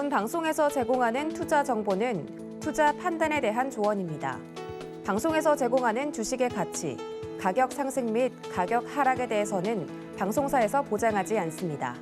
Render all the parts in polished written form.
본 방송에서 제공하는 투자 정보는 투자 판단에 대한 조언입니다. 방송에서 제공하는 주식의 가치, 가격 상승 및 가격 하락에 대해서는 방송사에서 보장하지 않습니다.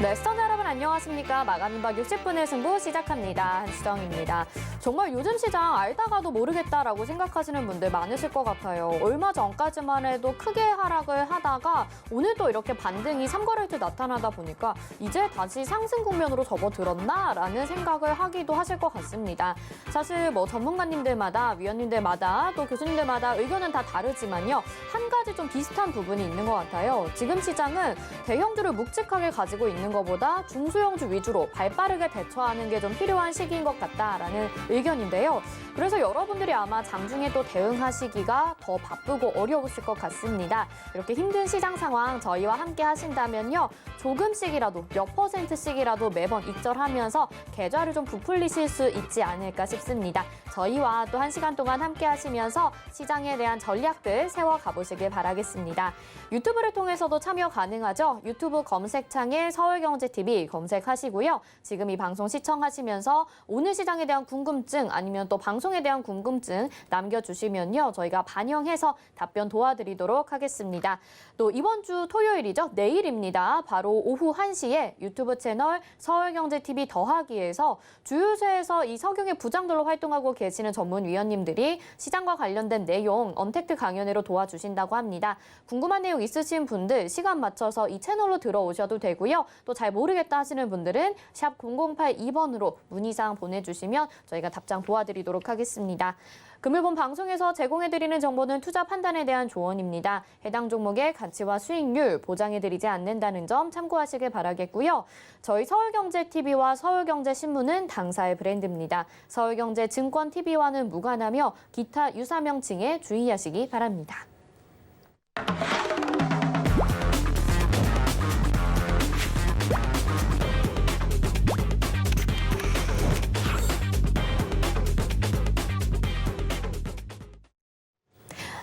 네, 시청자 여러분 안녕하십니까. 마감인박 60분의 승부 시작합니다. 한수정입니다. 정말 요즘 시장 알다가도 모르겠다라고 생각하시는 분들 많으실 것 같아요. 얼마 전까지만 해도 크게 하락을 하다가 오늘 또 이렇게 반등이 삼거래일 나타나다 보니까 이제 다시 상승 국면으로 접어들었나라는 생각을 하기도 하실 것 같습니다. 사실 뭐 전문가님들마다, 위원님들마다, 또 교수님들마다 의견은 다 다르지만요. 한 가지 좀 비슷한 부분이 있는 것 같아요. 지금 시장은 대형주를 묵직하게 가지고 있는 것보다 중소형주 위주로 발빠르게 대처하는 게 좀 필요한 시기인 것 같다라는 의견인데요. 그래서 여러분들이 아마 장중에 또 대응하시기가 더 바쁘고 어려우실 것 같습니다. 이렇게 힘든 시장 상황 저희와 함께 하신다면요. 조금씩이라도 몇 %씩이라도 매번 익절하면서 계좌를 좀 부풀리실 수 있지 않을까 싶습니다. 저희와 또 1시간 동안 함께 하시면서 시장에 대한 전략들 세워가보시길 바라겠습니다. 유튜브를 통해서도 참여 가능하죠. 유튜브 검색창에 서울경제TV 검색하시고요. 지금 이 방송 시청하시면서 오늘 시장에 대한 궁금증 아니면 또 방송에 대한 궁금증 남겨주시면요. 저희가 반영해서 답변 도와드리도록 하겠습니다. 또 이번 주 토요일이죠. 내일입니다. 바로 오후 1시에 유튜브 채널 서울경제TV 더하기에서 주유소에서 이 석유의 부장들로 활동하고 계시는 전문위원님들이 시장과 관련된 내용 언택트 강연으로 도와주신다고 합니다. 궁금한 내용 있으신 분들 시간 맞춰서 이 채널로 들어오셔도 되고요. 또 잘 모르겠다 하시는 분들은 샵 0082번으로 문의사항 보내주시면 저희가 답장 도와드리도록 하겠습니다. 금일본 방송에서 제공해드리는 정보는 투자 판단에 대한 조언입니다. 해당 종목의 가치와 수익률 보장해드리지 않는다는 점 참고하시길 바라겠고요. 저희 서울경제TV와 서울경제신문은 당사의 브랜드입니다. 서울경제증권TV와는 무관하며 기타 유사 명칭에 주의하시기 바랍니다.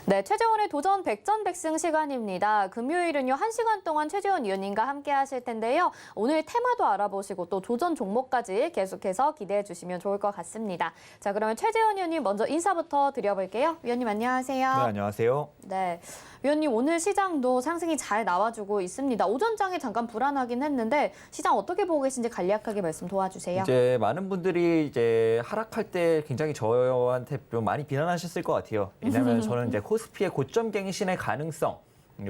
네, 최재원의 도전 백전백승 시간입니다. 금요일은요, 1시간 동안 최재원 위원님과 함께 하실 텐데요. 오늘 테마도 알아보시고 또 도전 종목까지 계속해서 기대해 주시면 좋을 것 같습니다. 자, 그러면 최재원 위원님 먼저 인사부터 드려볼게요. 위원님 안녕하세요. 네, 안녕하세요. 네, 위원님 오늘 시장도 상승이 잘 나와주고 있습니다. 오전장에 잠깐 불안하긴 했는데 시장 어떻게 보고 계신지 간략하게 말씀 도와주세요. 이제 많은 분들이 이제 하락할 때 굉장히 저한테 좀 많이 비난하셨을 것 같아요. 왜냐하면 저는 이제 코스피의 고점 갱신의 가능성,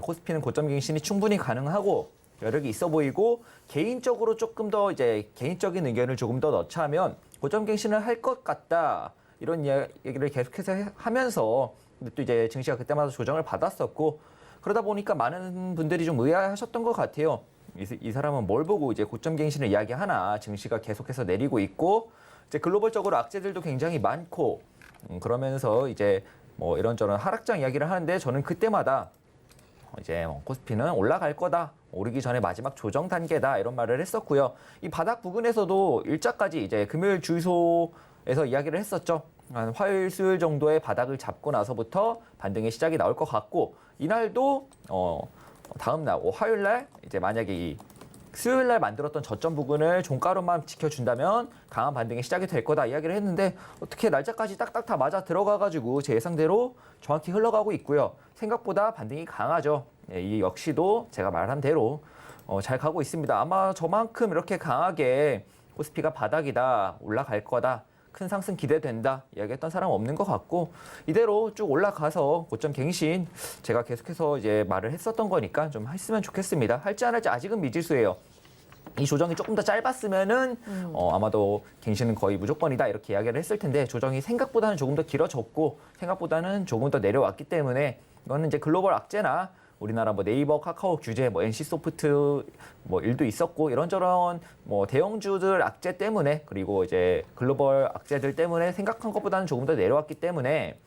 코스피는 고점 갱신이 충분히 가능하고 여력이 있어 보이고 개인적으로 조금 더 이제 개인적인 의견을 조금 더 넣자면 고점 갱신을 할 것 같다 이런 얘기를 계속해서 하면서 근데 또 이제 증시가 그때마다 조정을 받았었고 그러다 보니까 많은 분들이 좀 의아하셨던 것 같아요. 이 사람은 뭘 보고 이제 고점 갱신을 이야기하나 증시가 계속해서 내리고 있고 이제 글로벌적으로 악재들도 굉장히 많고 그러면서 이제 뭐 이런저런 하락장 이야기를 하는데 저는 그때마다 이제 코스피는 올라갈 거다. 오르기 전에 마지막 조정 단계다. 이런 말을 했었고요. 이 바닥 부근에서도 일자까지 이제 금요일 주유소에서 이야기를 했었죠. 한 화요일, 수요일 정도의 바닥을 잡고 나서부터 반등의 시작이 나올 것 같고 이날도 다음 날 화요일 날 이제 만약에 이 수요일 날 만들었던 저점 부근을 종가로만 지켜준다면 강한 반등의 시작이 될 거다 이야기를 했는데 어떻게 날짜까지 딱딱 다 맞아 들어가가지고 제 예상대로 정확히 흘러가고 있고요. 생각보다 반등이 강하죠. 이 역시도 제가 말한 대로 잘 가고 있습니다. 아마 저만큼 이렇게 강하게 코스피가 바닥이다, 올라갈 거다, 큰 상승 기대된다 이야기했던 사람 없는 것 같고 이대로 쭉 올라가서 고점 갱신 제가 계속해서 이제 말을 했었던 거니까 좀 했으면 좋겠습니다. 할지 안 할지 아직은 미지수예요. 이 조정이 조금 더 짧았으면은 아마도 갱신은 거의 무조건이다 이렇게 이야기를 했을 텐데 조정이 생각보다는 조금 더 길어졌고 생각보다는 조금 더 내려왔기 때문에 이거는 이제 글로벌 악재나 우리나라 뭐 네이버, 카카오 규제, 뭐 NC소프트 뭐 일도 있었고 이런저런 뭐 대형주들 악재 때문에 그리고 이제 글로벌 악재들 때문에 생각한 것보다는 조금 더 내려왔기 때문에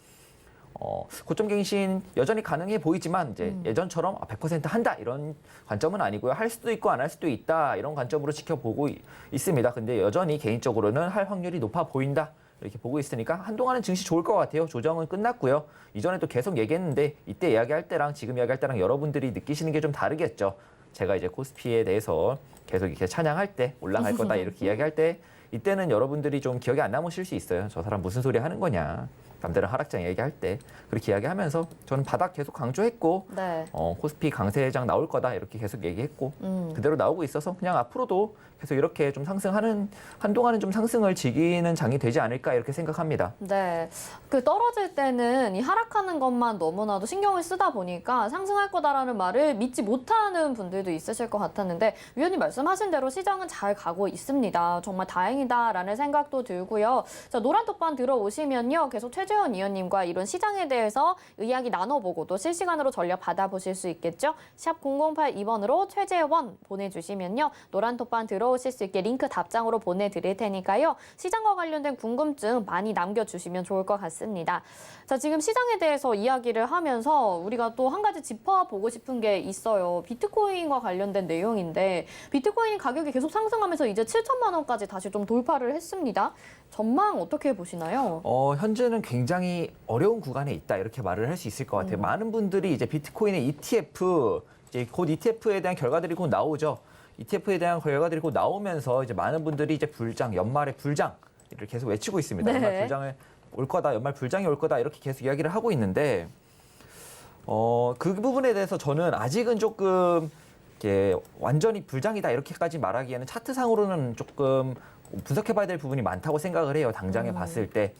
고점 갱신 여전히 가능해 보이지만 이제 예전처럼 100% 한다 이런 관점은 아니고요. 할 수도 있고 안 할 수도 있다 이런 관점으로 지켜보고 있습니다. 근데 여전히 개인적으로는 할 확률이 높아 보인다 이렇게 보고 있으니까 한동안은 증시 좋을 것 같아요. 조정은 끝났고요. 이전에도 계속 얘기했는데 이때 이야기할 때랑 지금 이야기할 때랑 여러분들이 느끼시는 게 좀 다르겠죠. 제가 이제 코스피에 대해서 계속 이렇게 찬양할 때 올라갈 거다 이렇게 이야기할 때 이때는 여러분들이 좀 기억에 안 남으실 수 있어요. 저 사람 무슨 소리 하는 거냐. 남들은 하락장 얘기할 때 그렇게 이야기하면서 저는 바닥 계속 강조했고 네. 코스피 강세장 나올 거다 이렇게 계속 얘기했고 그대로 나오고 있어서 그냥 앞으로도 계속 이렇게 좀 상승하는 한동안은 좀 상승을 즐기는 장이 되지 않을까 이렇게 생각합니다. 네. 그 떨어질 때는 이 하락하는 것만 너무나도 신경을 쓰다 보니까 상승할 거다라는 말을 믿지 못하는 분들도 있으실 것 같았는데 위원님 말씀하신 대로 시장은 잘 가고 있습니다. 정말 다행이다라는 생각도 들고요. 자, 노란 톡방 들어오시면요. 계속 최재원 위원님과 이런 시장에 대해서 이야기 나눠보고 또 실시간으로 전략 받아보실 수 있겠죠. 샵 0082번으로 최재원 보내주시면요. 노란 톡방 들어오실 수 있게 링크 답장으로 보내드릴 테니까요. 시장과 관련된 궁금증 많이 남겨주시면 좋을 것 같습니다. 자, 지금 시장에 대해서 이야기를 하면서 우리가 또 한 가지 짚어보고 싶은 게 있어요. 비트코인과 관련된 내용인데 비트코인 가격이 계속 상승하면서 이제 7천만 원까지 다시 좀 돌파를 했습니다. 전망 어떻게 보시나요? 현재는 굉장히 어려운 구간에 있다 이렇게 말을 할 수 있을 것 같아요. 많은 분들이 이제 비트코인의 ETF, 이제 곧 ETF에 대한 결과들이 곧 나오죠. ETF에 대한 결과들이 곧 나오면서 이제 많은 분들이 이제 불장, 연말에 불장을 계속 외치고 있습니다. 네. 연말 불장을 올 거다, 연말 불장이 올 거다 이렇게 계속 이야기를 하고 있는데 그 부분에 대해서 저는 아직은 조금 이렇게 완전히 불장이다 이렇게까지 말하기에는 차트상으로는 조금 분석해봐야 될 부분이 많다고 생각을 해요. 당장에 봤을 때.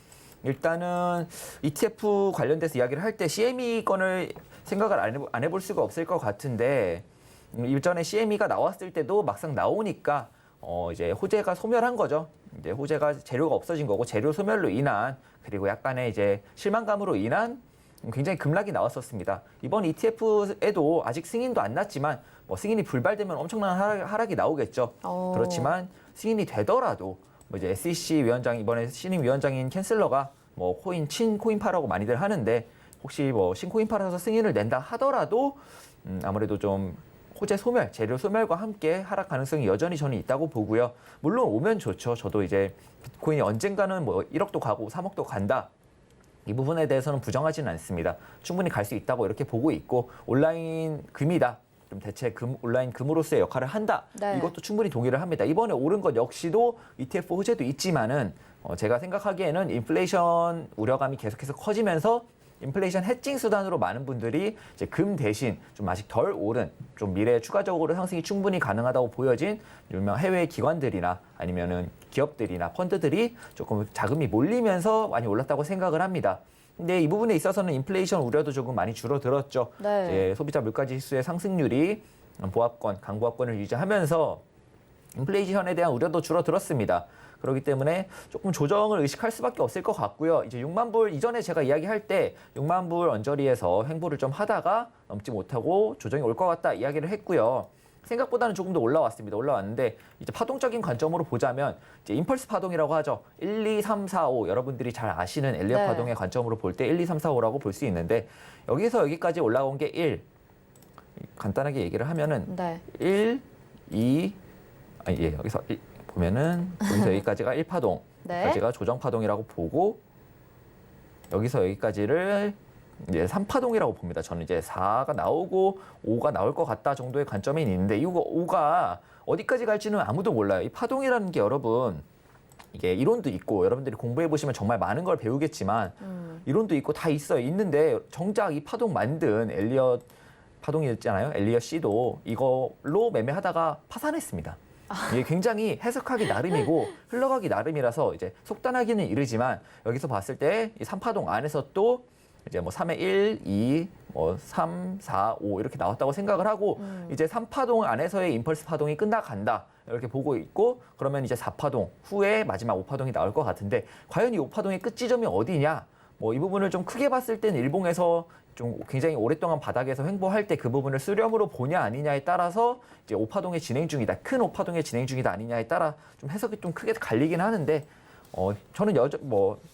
일단은 ETF 관련돼서 이야기를 할 때 CME 건을 생각을 안 해볼 수가 없을 것 같은데 일전에 CME가 나왔을 때도 막상 나오니까 이제 호재가 소멸한 거죠. 이제 호재가 재료가 없어진 거고 재료 소멸로 인한 그리고 약간의 이제 실망감으로 인한 굉장히 급락이 나왔었습니다. 이번 ETF에도 아직 승인도 안 났지만 뭐 승인이 불발되면 엄청난 하락이 나오겠죠. 그렇지만 승인이 되더라도 뭐 이제 SEC 위원장 이번에 신임 위원장인 캔슬러가 뭐 신코인파라고 많이들 하는데 혹시 뭐 신코인파라서 승인을 낸다 하더라도 아무래도 좀 호재 소멸, 재료 소멸과 함께 하락 가능성이 여전히 저는 있다고 보고요. 물론 오면 좋죠. 저도 이제 비트코인이 언젠가는 뭐 1억도 가고 3억도 간다. 이 부분에 대해서는 부정하지는 않습니다. 충분히 갈 수 있다고 이렇게 보고 있고 온라인 금이다. 좀 대체 온라인 금으로서의 역할을 한다. 네. 이것도 충분히 동의를 합니다. 이번에 오른 것 역시도 ETF 호재도 있지만은 제가 생각하기에는 인플레이션 우려감이 계속해서 커지면서 인플레이션 해칭 수단으로 많은 분들이 이제 금 대신 좀 아직 덜 오른 좀 미래에 추가적으로 상승이 충분히 가능하다고 보여진 유명 해외 기관들이나 아니면은 기업들이나 펀드들이 조금 자금이 몰리면서 많이 올랐다고 생각을 합니다. 근데 이 부분에 있어서는 인플레이션 우려도 조금 많이 줄어들었죠. 네. 이제 소비자 물가 지수의 상승률이 보합권, 강보합권을 유지하면서 인플레이션에 대한 우려도 줄어들었습니다. 그렇기 때문에 조금 조정을 의식할 수밖에 없을 것 같고요. 이제 6만 불 이전에 제가 이야기할 때 6만 불 언저리에서 횡보를 좀 하다가 넘지 못하고 조정이 올 것 같다 이야기를 했고요. 생각보다는 조금 더 올라왔습니다. 올라왔는데 이제 파동적인 관점으로 보자면 이제 임펄스 파동이라고 하죠. 1, 2, 3, 4, 5 여러분들이 잘 아시는 엘리엇 네. 파동의 관점으로 볼 때 1, 2, 3, 4, 5라고 볼 수 있는데 여기서 여기까지 올라온 게 1. 간단하게 얘기를 하면은 네. 1, 2, 여기서 보면은 여기서 여기까지가 1파동, 네. 여기까지가 조정파동이라고 보고 여기서 여기까지를 이제 3파동이라고 봅니다. 저는 이제 4가 나오고 5가 나올 것 같다 정도의 관점이 있는데 이거 5가 어디까지 갈지는 아무도 몰라요. 이 파동이라는 게 여러분 이게 이론도 있고 여러분들이 공부해 보시면 정말 많은 걸 배우겠지만 이론도 있고 다 있어요. 있는데 정작 이 파동 만든 엘리엇 파동이었잖아요. 엘리엇 씨도 이걸로 매매하다가 파산했습니다. 이게 굉장히 해석하기 나름이고 흘러가기 나름이라서 이제 속단하기는 이르지만 여기서 봤을 때 이 3파동 안에서 또 이제 뭐 3의 1, 2, 뭐 3, 4, 5 이렇게 나왔다고 생각을 하고 이제 3파동 안에서의 임펄스 파동이 끝나간다. 이렇게 보고 있고 그러면 이제 4파동 후에 마지막 5파동이 나올 것 같은데 과연 이 5파동의 끝 지점이 어디냐? 뭐 이 부분을 좀 크게 봤을 때는 일봉에서 좀 굉장히 오랫동안 바닥에서 횡보할 때 그 부분을 수렴으로 보냐 아니냐에 따라서 이제 5파동의 진행 중이다. 큰 5파동의 진행 중이다 아니냐에 따라 좀 해석이 좀 크게 갈리긴 하는데 저는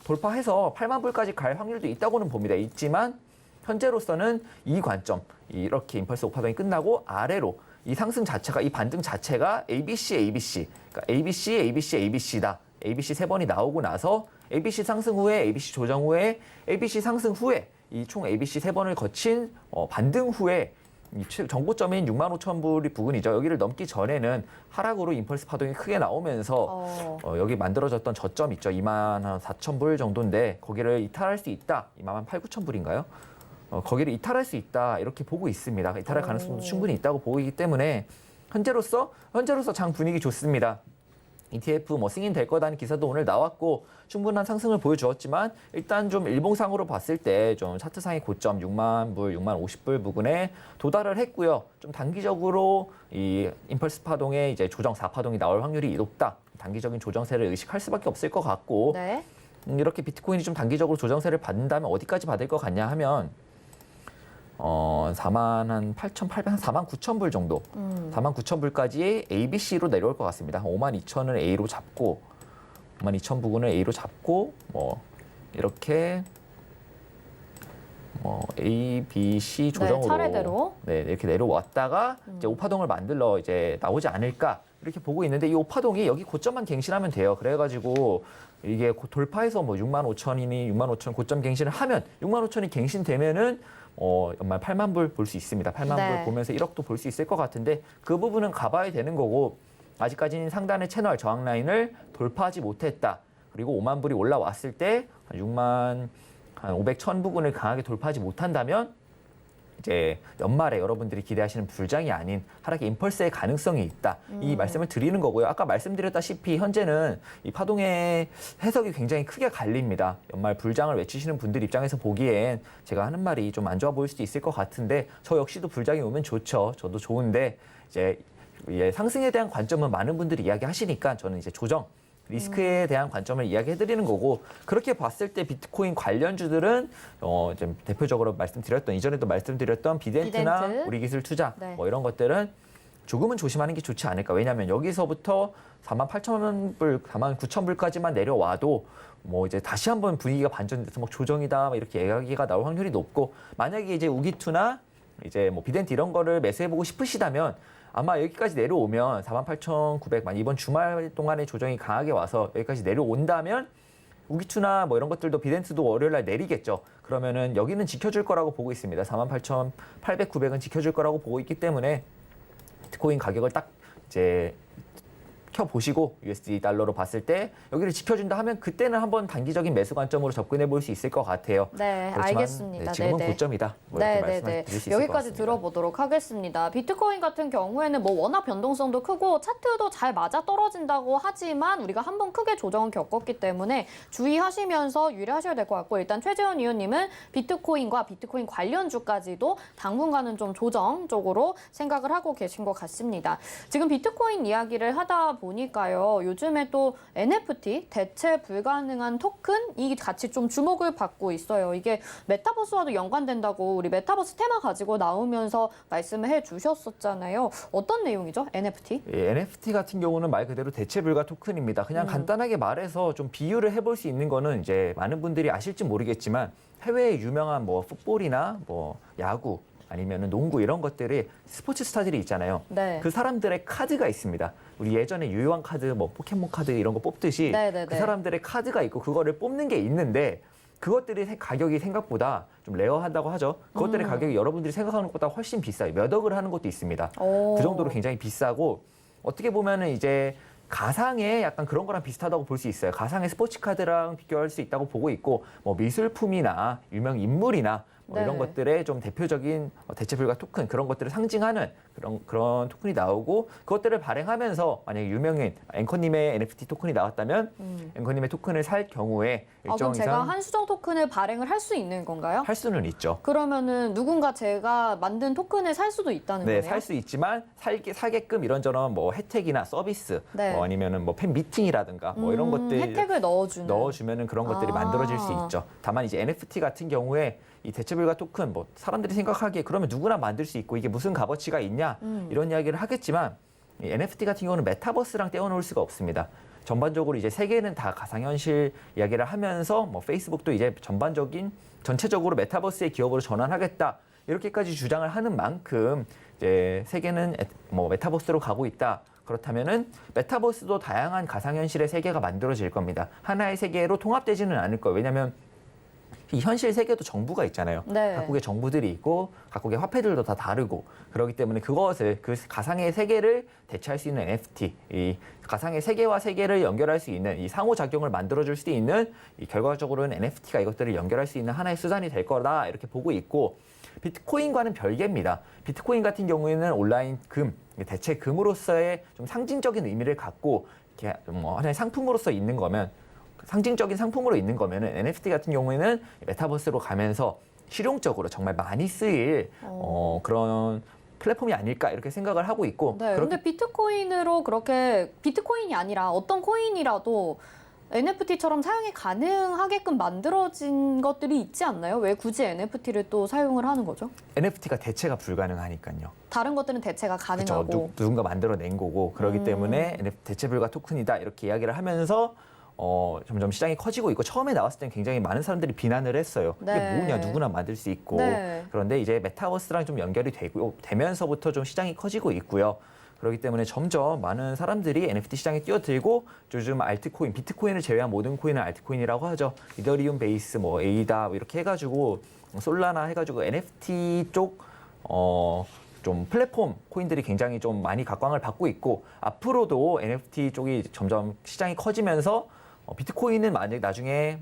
돌파해서 8만 불까지 갈 확률도 있다고는 봅니다. 있지만 현재로서는 이 관점 이렇게 임펄스 5파동이 끝나고 아래로 이 상승 자체가 이 반등 자체가 ABC, ABC, 그러니까 ABC, ABC, ABC다. ABC 3번이 나오고 나서 ABC 상승 후에, ABC 조정 후에, ABC 상승 후에 이 총 ABC 3번을 거친 반등 후에 이 정고점인 65,000불이 부근이죠. 여기를 넘기 전에는 하락으로 임펄스 파동이 크게 나오면서 여기 만들어졌던 저점 있죠. 24,000불 정도인데 거기를 이탈할 수 있다. 28,9,000불인가요? 거기를 이탈할 수 있다. 이렇게 보고 있습니다. 이탈할 가능성도 충분히 있다고 보이기 때문에 현재로서 장 분위기 좋습니다. ETF 뭐 승인될 거다는 기사도 오늘 나왔고 충분한 상승을 보여주었지만 일단 좀 일봉상으로 봤을 때 좀 차트상의 고점 6만 불, 6만 50불 부근에 도달을 했고요. 좀 단기적으로 이 임펄스 파동의 이제 조정 4파동이 나올 확률이 높다. 단기적인 조정세를 의식할 수밖에 없을 것 같고 네. 이렇게 비트코인이 좀 단기적으로 조정세를 받는다면 어디까지 받을 것 같냐 하면 49,000불 정도, 49,000불까지 ABC로 내려올 것 같습니다. 52,000을 A로 잡고, 52,000 부근을 A로 잡고, 뭐 이렇게 A, B, C 조정으로 차례대로. 네, 이렇게 내려왔다가 이제 오파동을 만들러 이제 나오지 않을까 이렇게 보고 있는데 이 오파동이 여기 고점만 갱신하면 돼요. 그래가지고 이게 돌파해서 뭐 65,000이니 65,000 고점 갱신을 하면 65,000이 갱신되면은 연말 8만 불 볼 수 있습니다. 8만 네. 불 보면서 1억도 볼 수 있을 것 같은데 그 부분은 가봐야 되는 거고 아직까지는 상단의 채널 저항 라인을 돌파하지 못했다. 그리고 5만 불이 올라왔을 때 6만 한 500, 1000 부근을 강하게 돌파하지 못한다면 이제 연말에 여러분들이 기대하시는 불장이 아닌 하락의 임펄스의 가능성이 있다. 이 말씀을 드리는 거고요. 아까 말씀드렸다시피 현재는 이 파동의 해석이 굉장히 크게 갈립니다. 연말 불장을 외치시는 분들 입장에서 보기엔 제가 하는 말이 좀 안 좋아 보일 수도 있을 것 같은데 저 역시도 불장이 오면 좋죠. 저도 좋은데 이제 상승에 대한 관점은 많은 분들이 이야기하시니까 저는 이제 조정 리스크에 대한 관점을 이야기해드리는 거고 그렇게 봤을 때 비트코인 관련주들은 좀 대표적으로 말씀드렸던 이전에도 말씀드렸던 비덴트나 비덴트. 우리기술 투자 네. 뭐 이런 것들은 조금은 조심하는 게 좋지 않을까. 왜냐하면 여기서부터 48,000불, 49,000불까지만 내려와도 뭐 이제 다시 한번 분위기가 반전돼서 뭐 조정이다 이렇게 이야기가 나올 확률이 높고 만약에 이제 우기투나 이제 뭐 비덴트 이런 거를 매수해보고 싶으시다면 아마 여기까지 내려오면 48,900만 이번 주말 동안의 조정이 강하게 와서 여기까지 내려온다면 우기투나 뭐 이런 것들도 비덴트도 월요일 날 내리겠죠. 그러면은 여기는 지켜줄 거라고 보고 있습니다. 48,800, 900은 지켜줄 거라고 보고 있기 때문에 비트코인 가격을 딱 이제 켜보시고 USD 달러로 봤을 때 여기를 지켜준다 하면 그때는 한번 단기적인 매수 관점으로 접근해 볼 수 있을 것 같아요. 네, 그렇지만, 알겠습니다. 네, 지금은 네네. 고점이다. 뭐 이렇게 말씀드릴 수 있을 것 여기까지 같습니다. 들어보도록 하겠습니다. 비트코인 같은 경우에는 뭐 워낙 변동성도 크고 차트도 잘 맞아 떨어진다고 하지만 우리가 한번 크게 조정을 겪었기 때문에 주의하시면서 유의하셔야 될 것 같고 일단 최재원 의원님은 비트코인과 비트코인 관련주까지도 당분간은 좀 조정 쪽으로 생각을 하고 계신 것 같습니다. 지금 비트코인 이야기를 하다 보니까요. 요즘에 또 NFT, 대체 불가능한 토큰 이 같이 좀 주목을 받고 있어요. 이게 메타버스와도 연관된다고 우리 메타버스 테마 가지고 나오면서 말씀을 해주셨었잖아요. 어떤 내용이죠? NFT? 예, NFT 같은 경우는 말 그대로 대체 불가 토큰입니다. 그냥 간단하게 말해서 좀 비유를 해볼 수 있는 거는 이제 많은 분들이 아실지 모르겠지만 해외의 유명한 뭐 풋볼이나 뭐 야구 아니면은 농구 이런 것들이 스포츠 스타들이 있잖아요. 네. 그 사람들의 카드가 있습니다. 우리 예전에 유효한 카드, 뭐 포켓몬 카드 이런 거 뽑듯이 네네네. 그 사람들의 카드가 있고 그거를 뽑는 게 있는데 그것들이 가격이 생각보다 좀 레어하다고 하죠. 그것들의 가격이 여러분들이 생각하는 것보다 훨씬 비싸요. 몇 억을 하는 것도 있습니다. 오. 그 정도로 굉장히 비싸고 어떻게 보면은 이제 가상의 약간 그런 거랑 비슷하다고 볼 수 있어요. 가상의 스포츠 카드랑 비교할 수 있다고 보고 있고 뭐 미술품이나 유명 인물이나 뭐 이런 네. 것들의 좀 대표적인 대체 불가 토큰 그런 것들을 상징하는 그런 토큰이 나오고 그것들을 발행하면서 만약에 유명인 앵커님의 NFT 토큰이 나왔다면 앵커님의 토큰을 살 경우에 일정 그럼 제가 이상 한수정 토큰을 발행을 할 수 있는 건가요? 할 수는 있죠. 그러면은 누군가 제가 만든 토큰을 살 수도 있다는 네, 거네요? 살 수 있지만 사게끔 이런저런 뭐 혜택이나 서비스, 네. 뭐 아니면은 뭐 팬 미팅이라든가 뭐 이런 것들 혜택을 넣어주는. 넣어주면은 그런 것들이 아. 만들어질 수 있죠. 다만 이제 NFT 같은 경우에 이 대체불가 토큰 뭐 사람들이 생각하기에 그러면 누구나 만들 수 있고 이게 무슨 값어치가 있냐 이런 이야기를 하겠지만 이 NFT 같은 경우는 메타버스랑 떼어놓을 수가 없습니다. 전반적으로 이제 세계는 다 가상현실 이야기를 하면서 뭐 페이스북도 이제 전체적으로 메타버스의 기업으로 전환하겠다 이렇게까지 주장을 하는 만큼 이제 세계는 뭐 메타버스로 가고 있다. 그렇다면은 메타버스도 다양한 가상현실의 세계가 만들어질 겁니다. 하나의 세계로 통합되지는 않을 거예요. 왜냐하면 이 현실 세계도 정부가 있잖아요. 네. 각국의 정부들이 있고 각국의 화폐들도 다 다르고 그렇기 때문에 그것을 그 가상의 세계를 대체할 수 있는 NFT, 이 가상의 세계와 세계를 연결할 수 있는 이 상호작용을 만들어줄 수 있는 이 결과적으로는 NFT가 이것들을 연결할 수 있는 하나의 수단이 될 거다 이렇게 보고 있고 비트코인과는 별개입니다. 비트코인 같은 경우에는 온라인 금, 대체 금으로서의 좀 상징적인 의미를 갖고 이렇게 뭐 하나의 상품으로서 있는 거면 상징적인 상품으로 있는 거면은 NFT 같은 경우에는 메타버스로 가면서 실용적으로 정말 많이 쓰일 그런 플랫폼이 아닐까 이렇게 생각을 하고 있고. 네, 근데 비트코인으로 그렇게 비트코인이 아니라 어떤 코인이라도 NFT처럼 사용이 가능하게끔 만들어진 것들이 있지 않나요? 왜 굳이 NFT를 또 사용을 하는 거죠? NFT가 대체가 불가능하니까요. 다른 것들은 대체가 가능하고. 그렇죠. 누군가 만들어낸 거고 그렇기 때문에 NFT 대체 불가 토큰이다 이렇게 이야기를 하면서 점점 시장이 커지고 있고 처음에 나왔을 때는 굉장히 많은 사람들이 비난을 했어요. 이게 네. 뭐냐 누구나 만들 수 있고 네. 그런데 이제 메타버스랑 좀 연결이 되면서부터 좀 시장이 커지고 있고요. 그렇기 때문에 점점 많은 사람들이 NFT 시장에 뛰어들고 요즘 알트코인, 비트코인을 제외한 모든 코인은 알트코인이라고 하죠. 이더리움 베이스, 뭐 에이다 이렇게 해가지고 솔라나 해가지고 NFT 쪽 좀 플랫폼 코인들이 굉장히 좀 많이 각광을 받고 있고 앞으로도 NFT 쪽이 점점 시장이 커지면서 비트코인은 만약 나중에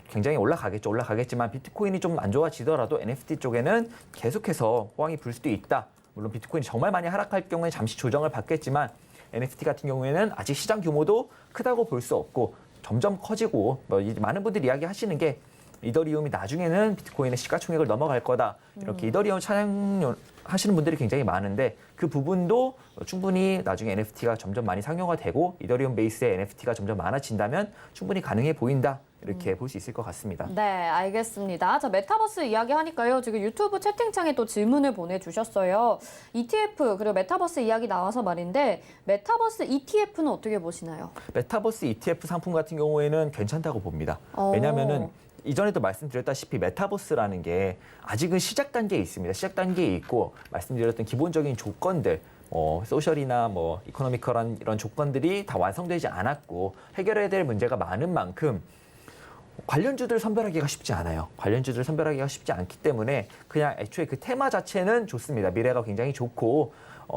굉장히 올라가겠지만 비트코인이 좀 안 좋아지더라도 NFT 쪽에는 계속해서 호황이 불 수도 있다. 물론 비트코인이 정말 많이 하락할 경우에 잠시 조정을 받겠지만 NFT 같은 경우에는 아직 시장 규모도 크다고 볼 수 없고 점점 커지고 많은 분들이 이야기하시는 게 이더리움이 나중에는 비트코인의 시가총액을 넘어갈 거다. 이렇게 이더리움 찬양하시는 분들이 굉장히 많은데 그 부분도 충분히 나중에 NFT가 점점 많이 상용화 되고 이더리움 베이스의 NFT가 점점 많아진다면 충분히 가능해 보인다. 이렇게 볼 수 있을 것 같습니다. 네, 알겠습니다. 자, 메타버스 이야기하니까요. 지금 유튜브 채팅창에 또 질문을 보내주셨어요. ETF 그리고 메타버스 이야기 나와서 말인데 메타버스 ETF는 어떻게 보시나요? 메타버스 ETF 상품 같은 경우에는 괜찮다고 봅니다. 왜냐하면은 이전에도 말씀드렸다시피 메타버스라는 게 아직은 시작 단계에 있습니다. 시작 단계에 있고 말씀드렸던 기본적인 조건들 소셜이나 이코노미컬한 이런 조건들이 다 완성되지 않았고 해결해야 될 문제가 많은 만큼 관련주들 선별하기가 쉽지 않아요. 관련주들 선별하기가 쉽지 않기 때문에 그냥 애초에 그 테마 자체는 좋습니다. 미래가 굉장히 좋고